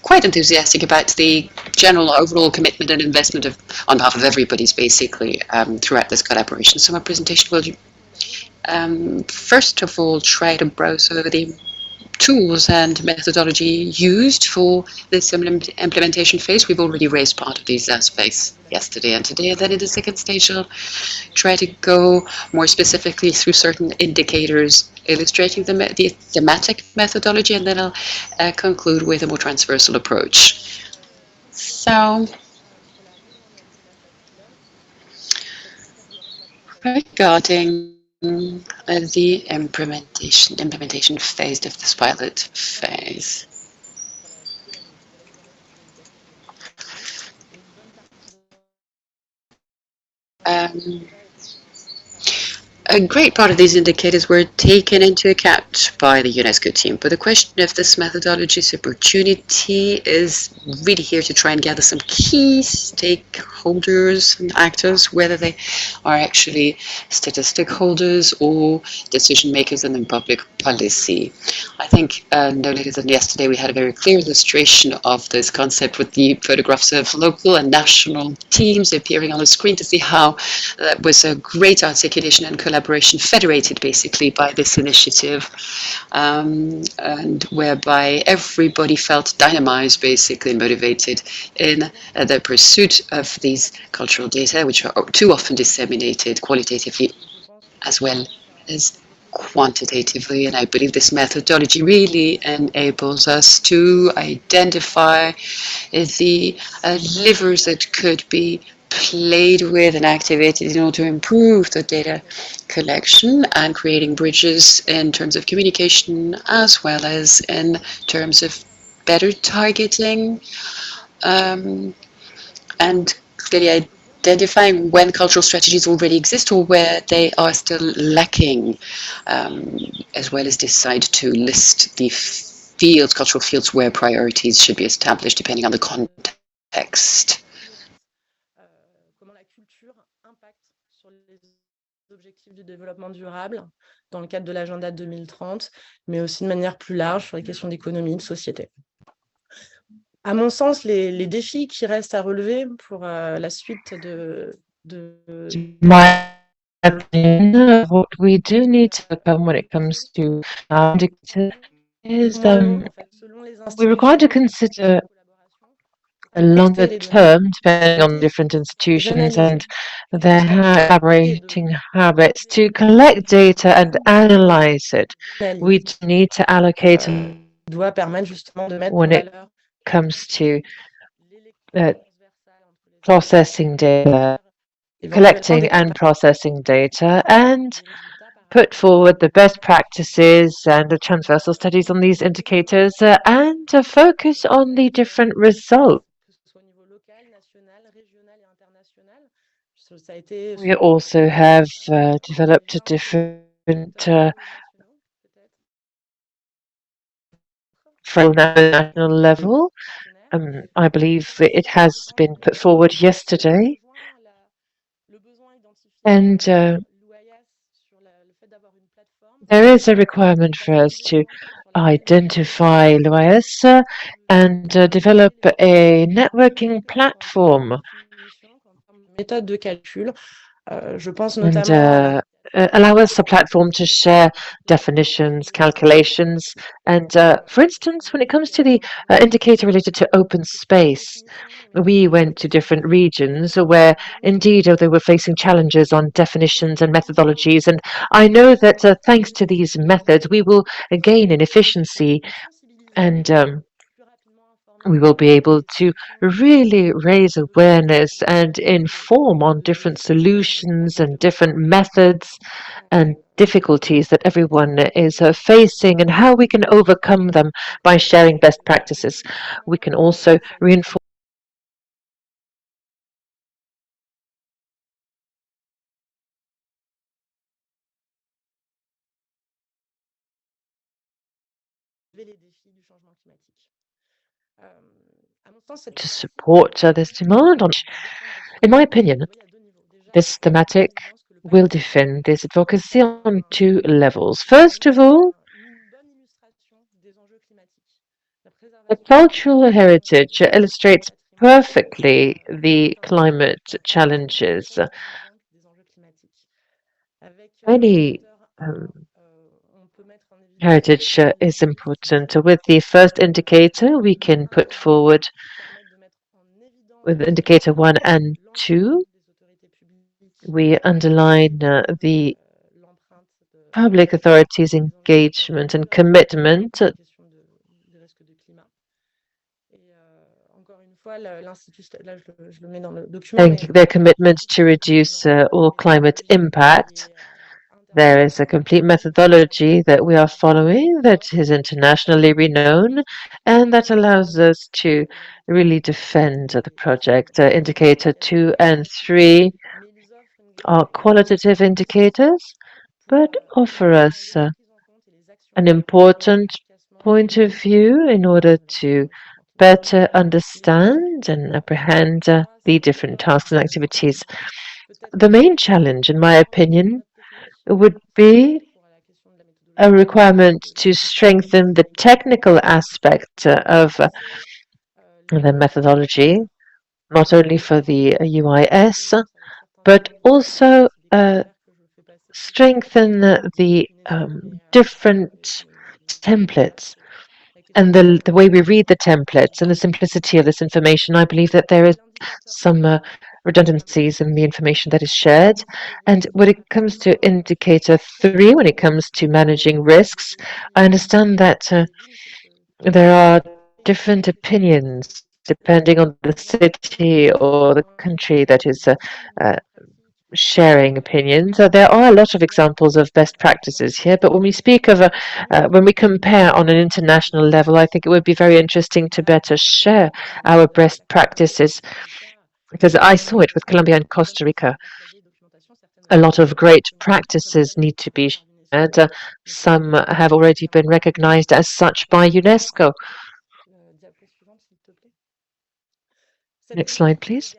quite enthusiastic about the general overall commitment and investment on behalf of everybody's basically throughout this collaboration. So my presentation will first of all try to browse over the tools and methodology used for this implementation phase. We've already raised part of these aspects yesterday and today, and then in the second stage I'll try to go more specifically through certain indicators illustrating the thematic methodology, and then I'll conclude with a more transversal approach. So regarding the implementation phase of this pilot phase. A great part of these indicators were taken into account by the UNESCO team, but the question of this methodology's opportunity is really here to try and gather some key stakeholders and actors, whether they are actually statistic holders or decision makers in public policy. I think no later than yesterday we had a very clear illustration of this concept with the photographs of local and national teams appearing on the screen to see how that was a great articulation and collaboration federated basically by this initiative, and whereby everybody felt dynamized, basically motivated in the pursuit of these cultural data, which are too often disseminated qualitatively as well as quantitatively. And I believe this methodology really enables us to identify the levers that could be played with and activated in order to improve the data collection and creating bridges in terms of communication as well as in terms of better targeting and clearly identifying when cultural strategies already exist or where they are still lacking, as well as decide to list the fields, cultural fields where priorities should be established depending on the context. objectifs du développement durable dans le cadre de l'agenda 2030, mais aussi de manière plus large sur les questions d'économie, de société. À mon sens, les défis qui restent à relever pour la suite My opinion, what we do need to overcome when it comes to indicators is we're required to consider a longer term, depending on different institutions and their collaborating habits, to collect data and analyze it. We need to allocate doit permettre justement de mettre when en it valeur comes to processing data, collecting and processing data, and put forward the best practices and the transversal studies on these indicators and to focus on the different results. We also have developed a different from national level. I believe it has been put forward yesterday. And there is a requirement for us to identify l'OAS and develop a networking platform. Méthode de calcul. Je pense And notamment allow us a platform to share definitions, calculations, and for instance, when it comes to the indicator related to open space, we went to different regions where indeed they were facing challenges on definitions and methodologies, and I know that thanks to these methods, we will gain in efficiency and we will be able to really raise awareness and inform on different solutions and different methods and difficulties that everyone is facing and how we can overcome them by sharing best practices. We can also reinforce to support this demand. In my opinion, this thematic will defend this advocacy on two levels. First of all, the cultural heritage illustrates perfectly the climate challenges. Any heritage is important. With the first indicator, we can put forward with indicator 1 and 2, we underline the public authorities' engagement and commitment. Their commitment to reduce all climate impact. There is a complete methodology that we are following that is internationally renowned and that allows us to really defend the project. Indicator 2 and 3 are qualitative indicators, but offer us an important point of view in order to better understand and apprehend the different tasks and activities. The main challenge, in my opinion, would be a requirement to strengthen the technical aspect of the methodology, not only for the UIS, but also strengthen the different templates and the way we read the templates and the simplicity of this information. I believe that there is some redundancies in the information that is shared. And when it comes to indicator 3, when it comes to managing risks, I understand that there are different opinions depending on the city or the country that is sharing opinions. There are a lot of examples of best practices here, but when we speak of when we compare on an international level, I think it would be very interesting to better share our best practices, because I saw it with Colombia and Costa Rica. A lot of great practices need to be shared. Some have already been recognized as such by UNESCO. Next slide, please.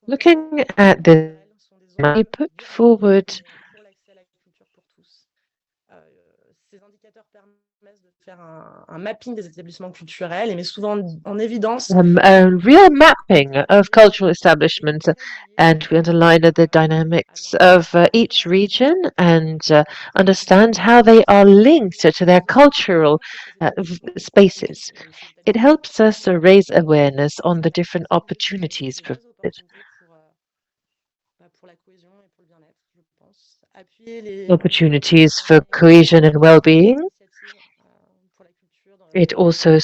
Looking at this I put forward pour l'accès à la culture pour tous. Ces indicateurs permettent de faire un mapping des établissements culturels et met souvent en évidence a real mapping of cultural establishments, and we underline the dynamics of each region and understand how they are linked to their cultural spaces. It helps us raise awareness on the different opportunities provided. Opportunities for cohesion and well-being. It also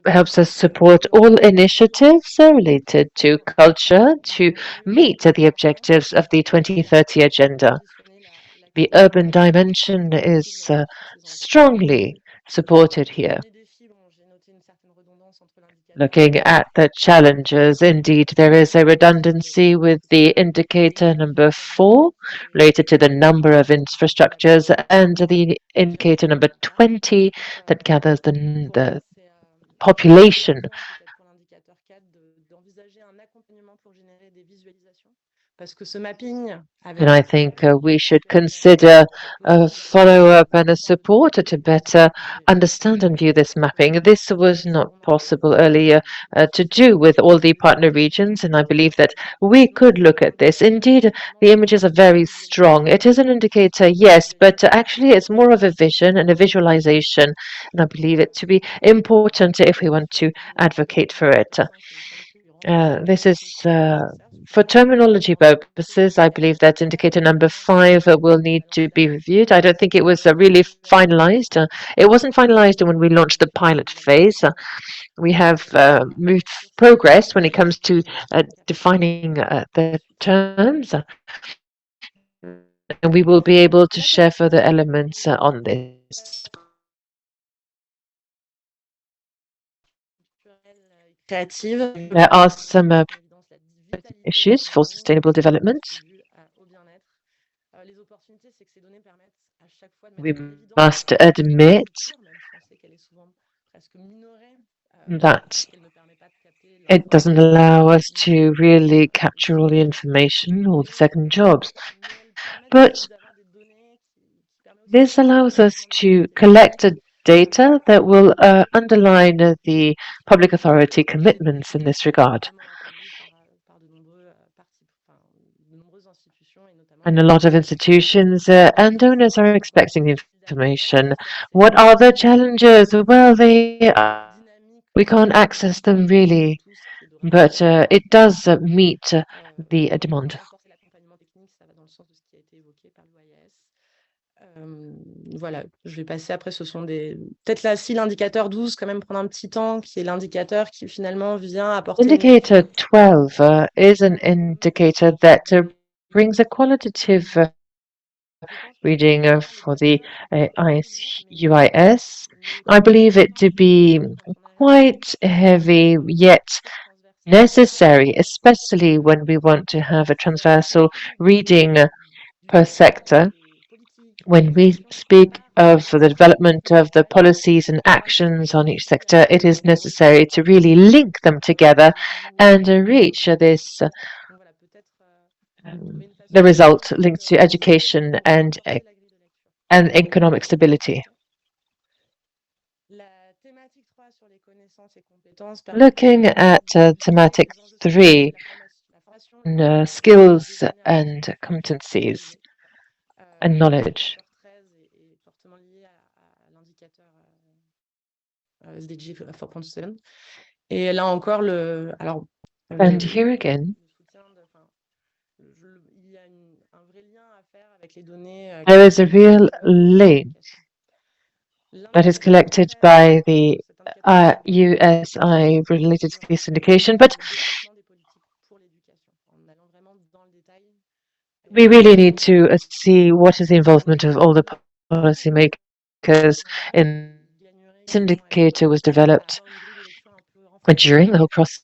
helps us support all initiatives related to culture to meet the objectives of the 2030 agenda. The urban dimension is strongly supported here. Looking at the challenges, indeed, there is a redundancy with the indicator number 4 related to the number of infrastructures and the indicator number 20 that gathers the population. And I think we should consider a follow-up and a support to better understand and view this mapping. This was not possible earlier to do with all the partner regions, and I believe that we could look at this. Indeed, the images are very strong. It is an indicator, yes, but actually it's more of a vision and a visualization, and I believe it to be important if we want to advocate for it. This is for terminology purposes. I believe that indicator number 5 will need to be reviewed. I don't think it was really finalized. It wasn't finalized when we launched the pilot phase. We have progress when it comes to defining the terms. And we will be able to share further elements on this. There are some issues for sustainable development. We must admit that it doesn't allow us to really capture all the information or the second jobs. But this allows us to collect data that will underline the public authority commitments in this regard. And a lot of institutions and donors are expecting the information. What are the challenges? Well, we can't access them really, but it does meet the demand. Voilà, je vais passer après, ce sont des... Peut-être là, si l'indicateur 12, quand même prendre un petit temps, qui est l'indicateur qui finalement vient apporter... Indicator 12 is an indicator that brings a qualitative reading for the UIS. I believe it to be quite heavy, yet necessary, especially when we want to have a transversal reading per sector. When we speak of the development of the policies and actions on each sector, it is necessary to really link them together and reach this the result linked to education and economic stability. Looking at thematic 3, skills and competencies and knowledge. SDG 4.7. Et là encore, and here again, there is a real link that is collected by the USI related to this indication, but we really need to see what is the involvement of all the policymakers in this indicator was developed during the whole process.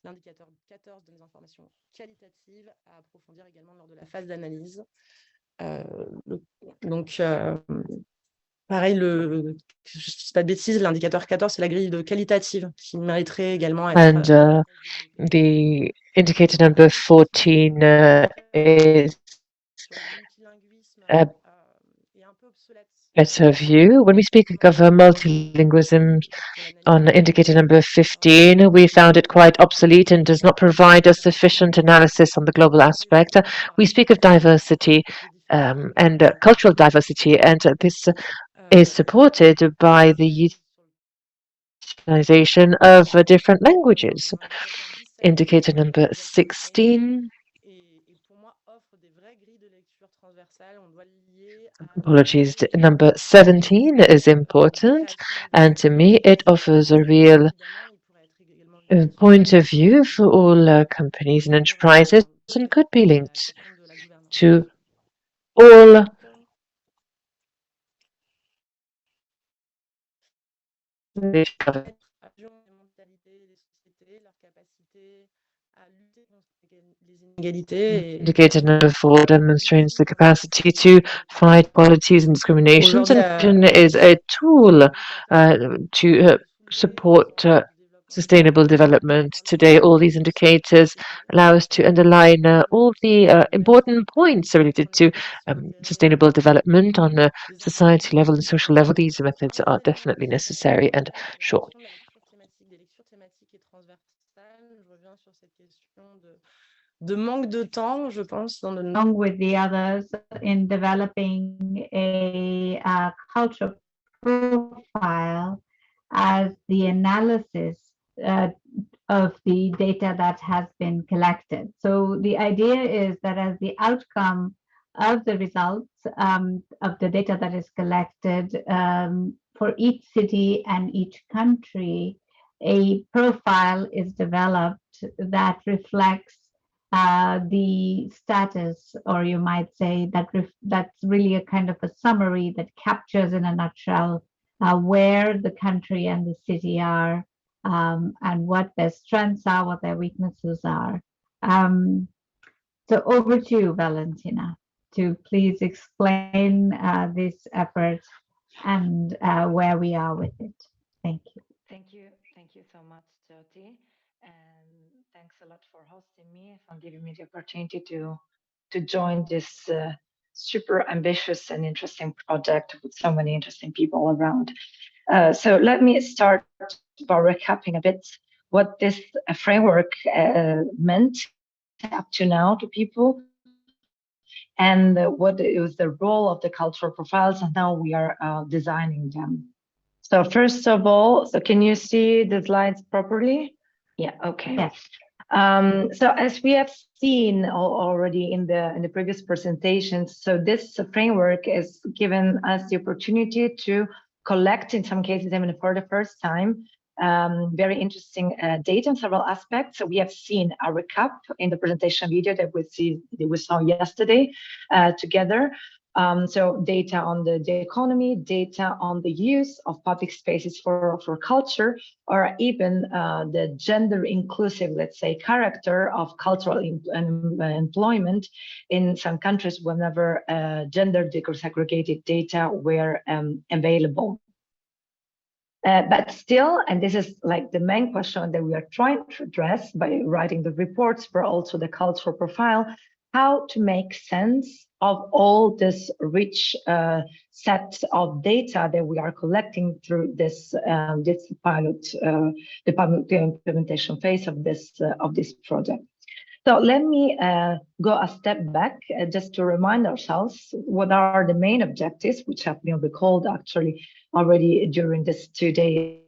Donc, pareil, je ne dis pas de bêtises, l'indicateur 14, c'est la grille de qualitative qui mériterait également être... And the indicator number 14 is a better view. When we speak of multilingualism on indicator number 15, we found it quite obsolete and does not provide us sufficient analysis on the global aspect. We speak of diversity and cultural diversity, and this is supported by the utilization of different languages. Indicator number 16. Apologies, number 17 is important, and to me it offers a real point of view for all companies and enterprises and could be linked to all Indicator number 4 demonstrates the capacity to fight qualities and discriminations, and is a tool to support sustainable development. Today, all these indicators allow us to underline all the important points related to sustainable development on a society level and social level. These methods are definitely necessary and short. De manque de temps, je pense, dans le... Along with the others in developing a cultural profile as the analysis of the data that has been collected. So the idea is that as the outcome of the results of the data that is collected for each city and each country, a profile is developed that reflects the status, or you might say that that's really a kind of a summary that captures in a nutshell where the country and the city are and what their strengths are, what their weaknesses are. So over to you, Valentina, to please explain this effort and where we are with it. Thank you. Thank you so much, Jyoti, and thanks a lot for hosting me and giving me the opportunity to join this super ambitious and interesting project with so many interesting people around. So let me start by recapping a bit what this framework meant up to now to people, and what is the role of the cultural profiles, and now we are designing them. So first of all, so can you see the slides properly? Yeah, okay. Yes. So as we have seen already in the previous presentations, so this framework is given us the opportunity to collect, in some cases even for the first time, very interesting data in several aspects. So we have seen a recap in the presentation video that we saw yesterday together. So data on the economy, data on the use of public spaces for culture, or even the gender inclusive, let's say, character of cultural employment in some countries whenever gender segregated data were available. But still, and this is like the main question that we are trying to address by writing the reports, but also the cultural profile, how to make sense of all this rich set of data that we are collecting through this pilot, the implementation phase of this project. So let me go a step back just to remind ourselves what are the main objectives, which have been recalled actually already during this 2 days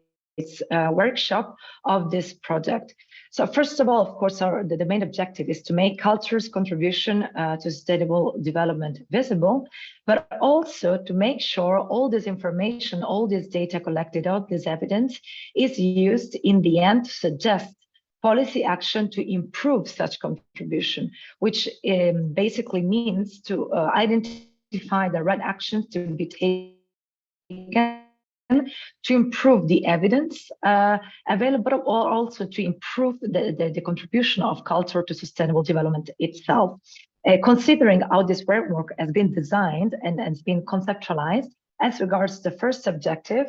workshop of this project. So first of all, of course, the main objective is to make culture's contribution to sustainable development visible, but also to make sure all this information, all this data collected, all this evidence is used in the end to suggest policy action to improve such contribution, which basically means to identify the right actions to be taken to improve the evidence available, or also to improve the contribution of culture to sustainable development itself. Considering how this framework has been designed and has been conceptualized as regards the first objective,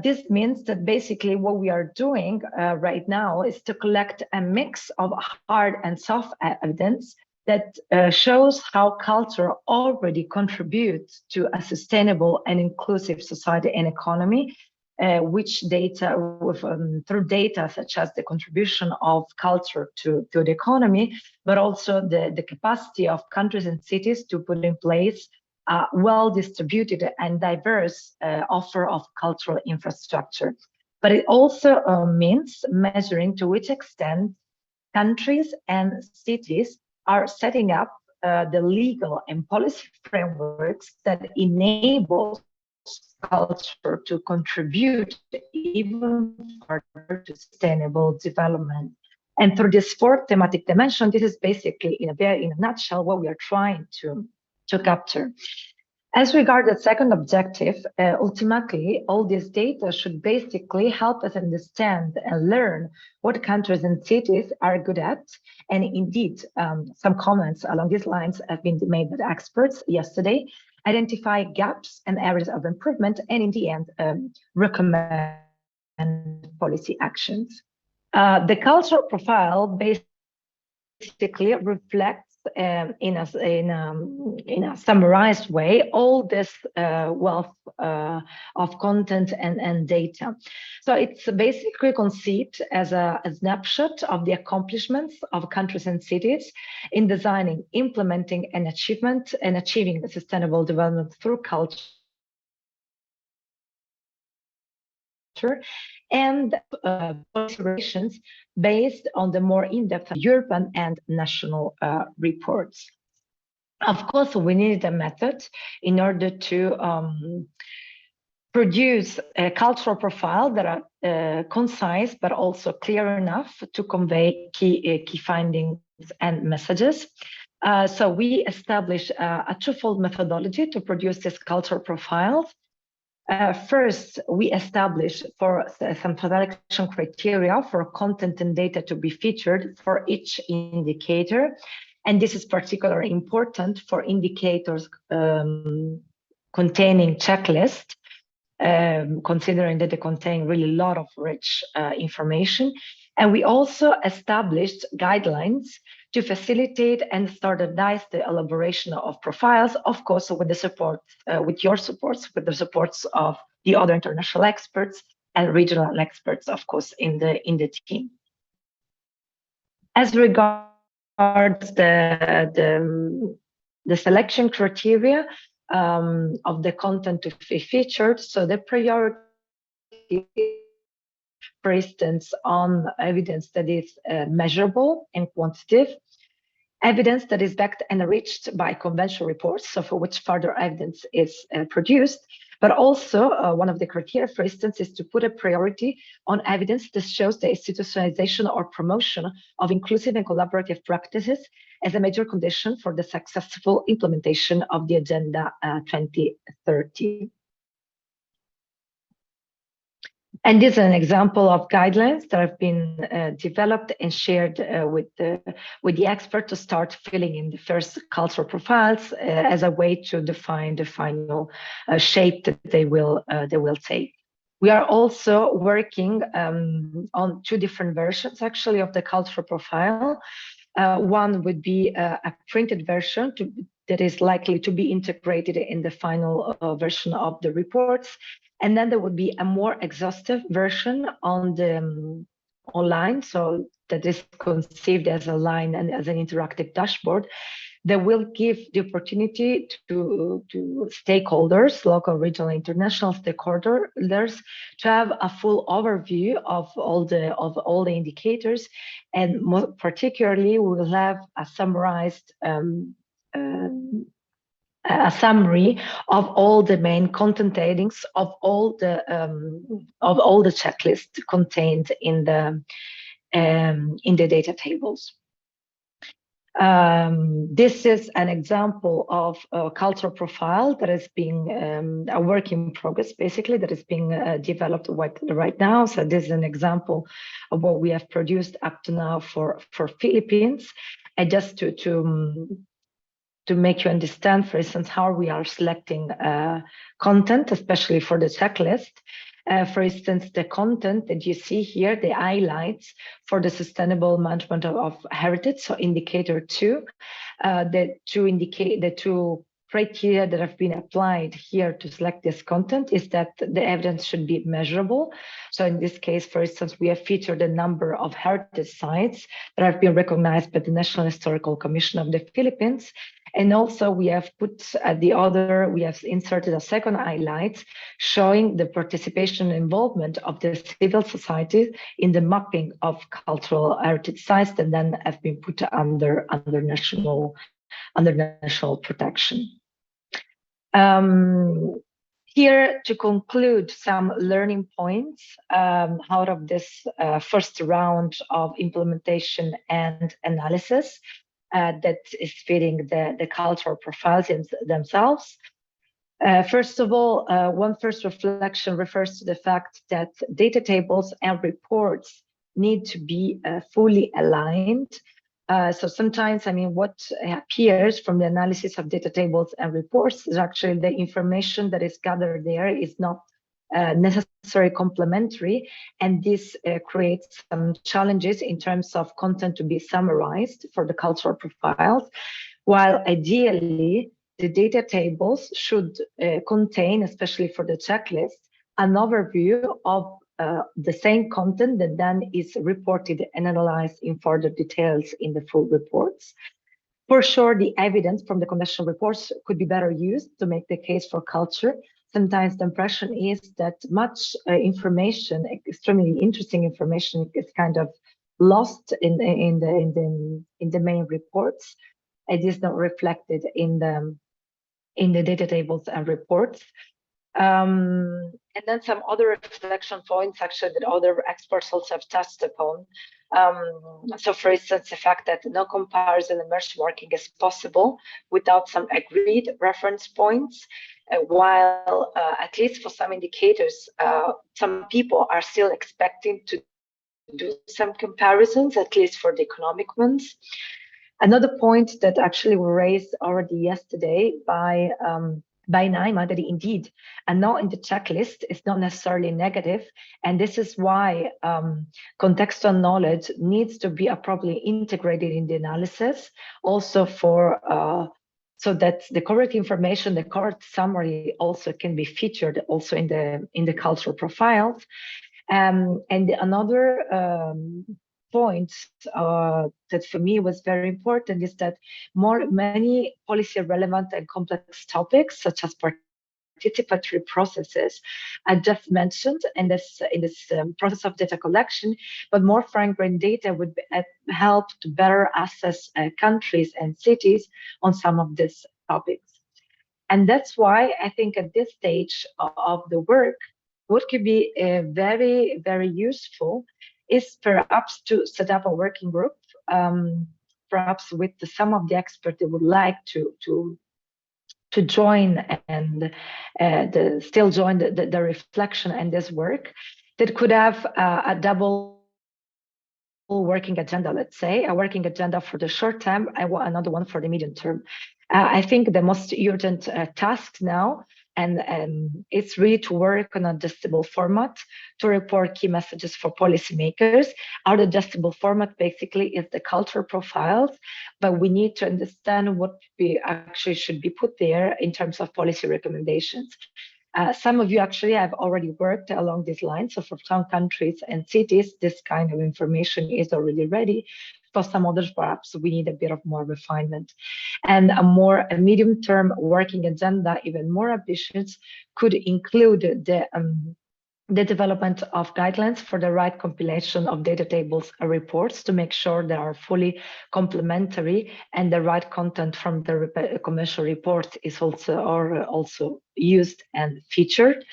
this means that basically what we are doing right now is to collect a mix of hard and soft evidence that shows how culture already contributes to a sustainable and inclusive society and economy, which data through data such as the contribution of culture to the economy, but also the capacity of countries and cities to put in place a well-distributed and diverse offer of cultural infrastructure. But it also means measuring to which extent countries and cities are setting up the legal and policy frameworks that enable culture to contribute even further to sustainable development. And through this fourth thematic dimension, this is basically in a nutshell what we are trying to capture. As regards the second objective, ultimately, all this data should basically help us understand and learn what countries and cities are good at. And indeed, some comments along these lines have been made by the experts yesterday, identify gaps and areas of improvement, and in the end, recommend policy actions. The cultural profile basically reflects in a summarized way all this wealth of content and data. So it's basically conceived as a snapshot of the accomplishments of countries and cities in designing, implementing, and achieving the sustainable development through culture and considerations based on the more in-depth European and national reports. Of course, we needed a method in order to produce a cultural profile that are concise but also clear enough to convey key findings and messages. So we established a twofold methodology to produce this cultural profiles. First, we established for some selection criteria for content and data to be featured for each indicator. And this is particularly important for indicators containing checklists, considering that they contain really a lot of rich information. And we also established guidelines to facilitate and standardize the elaboration of profiles, of course, with the support, with your supports, with the supports of the other international experts and regional experts, of course, in the team. As regards the selection criteria of the content to be featured, so the priority, for instance, on evidence that is measurable and quantitative, evidence that is backed and enriched by conventional reports, so for which further evidence is produced, but also one of the criteria, for instance, is to put a priority on evidence that shows the institutionalization or promotion of inclusive and collaborative practices as a major condition for the successful implementation of the Agenda 2030. And this is an example of guidelines that have been developed and shared with the expert to start filling in the first cultural profiles as a way to define the final shape that they will take. We are also working on two different versions, actually, of the cultural profile. One would be a printed version that is likely to be integrated in the final version of the reports. And then there would be a more exhaustive version on the online, so that is conceived as a line and as an interactive dashboard that will give the opportunity to stakeholders, local, regional, international stakeholders, to have a full overview of all the indicators, and more particularly, we will have a summarized a summary of all the main content headings of all the checklists contained in the data tables. This is an example of a cultural profile that is being a work in progress, basically, that is being developed right now. So this is an example of what we have produced up to now for Philippines, and just to make you understand, for instance, how we are selecting content, especially for the checklist. For instance, the content that you see here, the highlights for the sustainable management of heritage, so indicator 2, the two criteria that have been applied here to select this content is that the evidence should be measurable. So in this case, for instance, we have featured a number of heritage sites that have been recognized by the National Historical Commission of the Philippines. And also we have put we have inserted a second highlight showing the participation and involvement of the civil society in the mapping of cultural heritage sites that then have been put under national protection. Here to conclude some learning points out of this first round of implementation and analysis that is fitting the cultural profiles themselves. First of all, one first reflection refers to the fact that data tables and reports need to be fully aligned. So sometimes, I mean, what appears from the analysis of data tables and reports is actually the information that is gathered there is not necessarily complementary, and this creates some challenges in terms of content to be summarized for the cultural profiles, while ideally the data tables should contain, especially for the checklist, an overview of the same content that then is reported and analyzed in further details in the full reports. For sure, the evidence from the conventional reports could be better used to make the case for culture. Sometimes the impression is that much information, extremely interesting information, is kind of lost in the main reports. It is not reflected in the data tables and reports. And then some other reflection points actually that other experts also have touched upon. So for instance, the fact that no comparison and benchmarking is possible without some agreed reference points, while at least for some indicators, some people are still expecting to do some comparisons, at least for the economic ones. Another point that actually was raised already yesterday by NIMA, that indeed a no in the checklist is not necessarily negative, and this is why contextual knowledge needs to be appropriately integrated in the analysis, also for so that the correct information, the correct summary also can be featured also in the cultural profiles. And another point that for me was very important is that many policy relevant and complex topics, such as participatory processes, I just mentioned in this process of data collection, but more fine-grained data would help to better assess countries and cities on some of these topics. And that's why I think at this stage of the work, what could be very, very useful is perhaps to set up a working group, perhaps with some of the experts that would like to join and still join the reflection and this work, that could have a double working agenda, let's say, a working agenda for the short term, another one for the medium term. I think the most urgent task now, and it's really to work on an adjustable format to report key messages for policymakers. Our adjustable format basically is the cultural profiles, but we need to understand what we actually should be put there in terms of policy recommendations. Some of you actually have already worked along these lines. So for some countries and cities, this kind of information is already ready. For some others, perhaps we need a bit of more refinement. And a medium-term working agenda, even more ambitious, could include the development of guidelines for the right compilation of data tables and reports to make sure they are fully complementary and the right content from the commercial reports is also used and featured.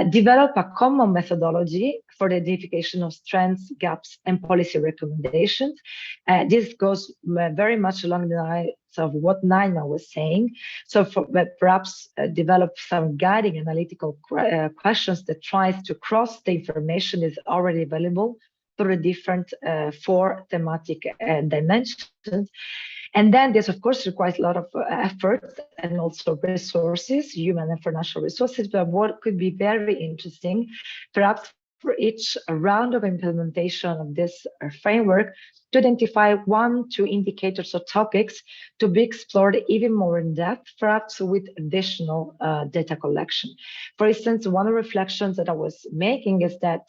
Develop a common methodology for the identification of strengths, gaps, and policy recommendations. This goes very much along the lines of what NIMA was saying. So perhaps develop some guiding analytical questions that tries to cross the information that is already available through the different 4 thematic dimensions. And then this, of course, requires a lot of effort and also resources, human and financial resources. But what could be very interesting, perhaps for each round of implementation of this framework, to identify 1-2 indicators or topics to be explored even more in depth, perhaps with additional data collection. For instance, one of the reflections that I was making is that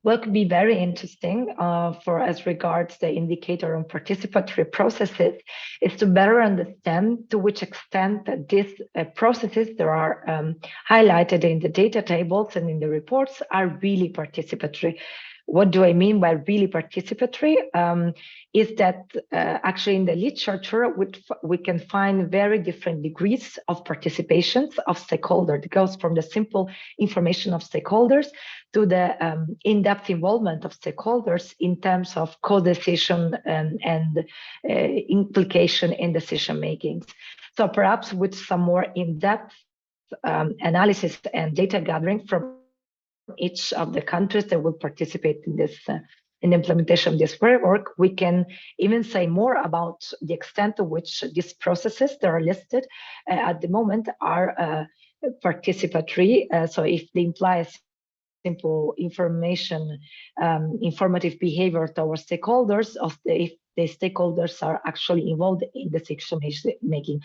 what could be very interesting for as regards the indicator on participatory processes is to better understand to which extent that these processes that are highlighted in the data tables and in the reports are really participatory. What do I mean by really participatory? Is that actually in the literature, we can find very different degrees of participations of stakeholders. It goes from the simple information of stakeholders to the in-depth involvement of stakeholders in terms of co-decision and implication in decision making. So perhaps with some more in-depth analysis and data gathering from each of the countries that will participate in this in the implementation of this framework, we can even say more about the extent to which these processes that are listed at the moment are participatory. So if they imply simple information, informative behavior towards stakeholders, if the stakeholders are actually involved in the decision-making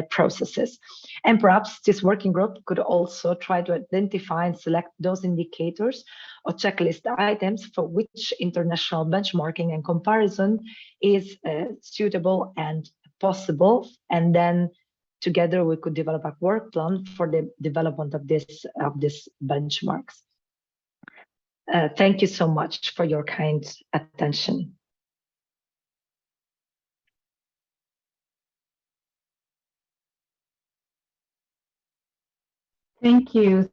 processes. And perhaps this working group could also try to identify and select those indicators or checklist items for which international benchmarking and comparison is suitable and possible. And then together we could develop a work plan for the development of this benchmarks. Thank you so much for your kind attention. Thank you.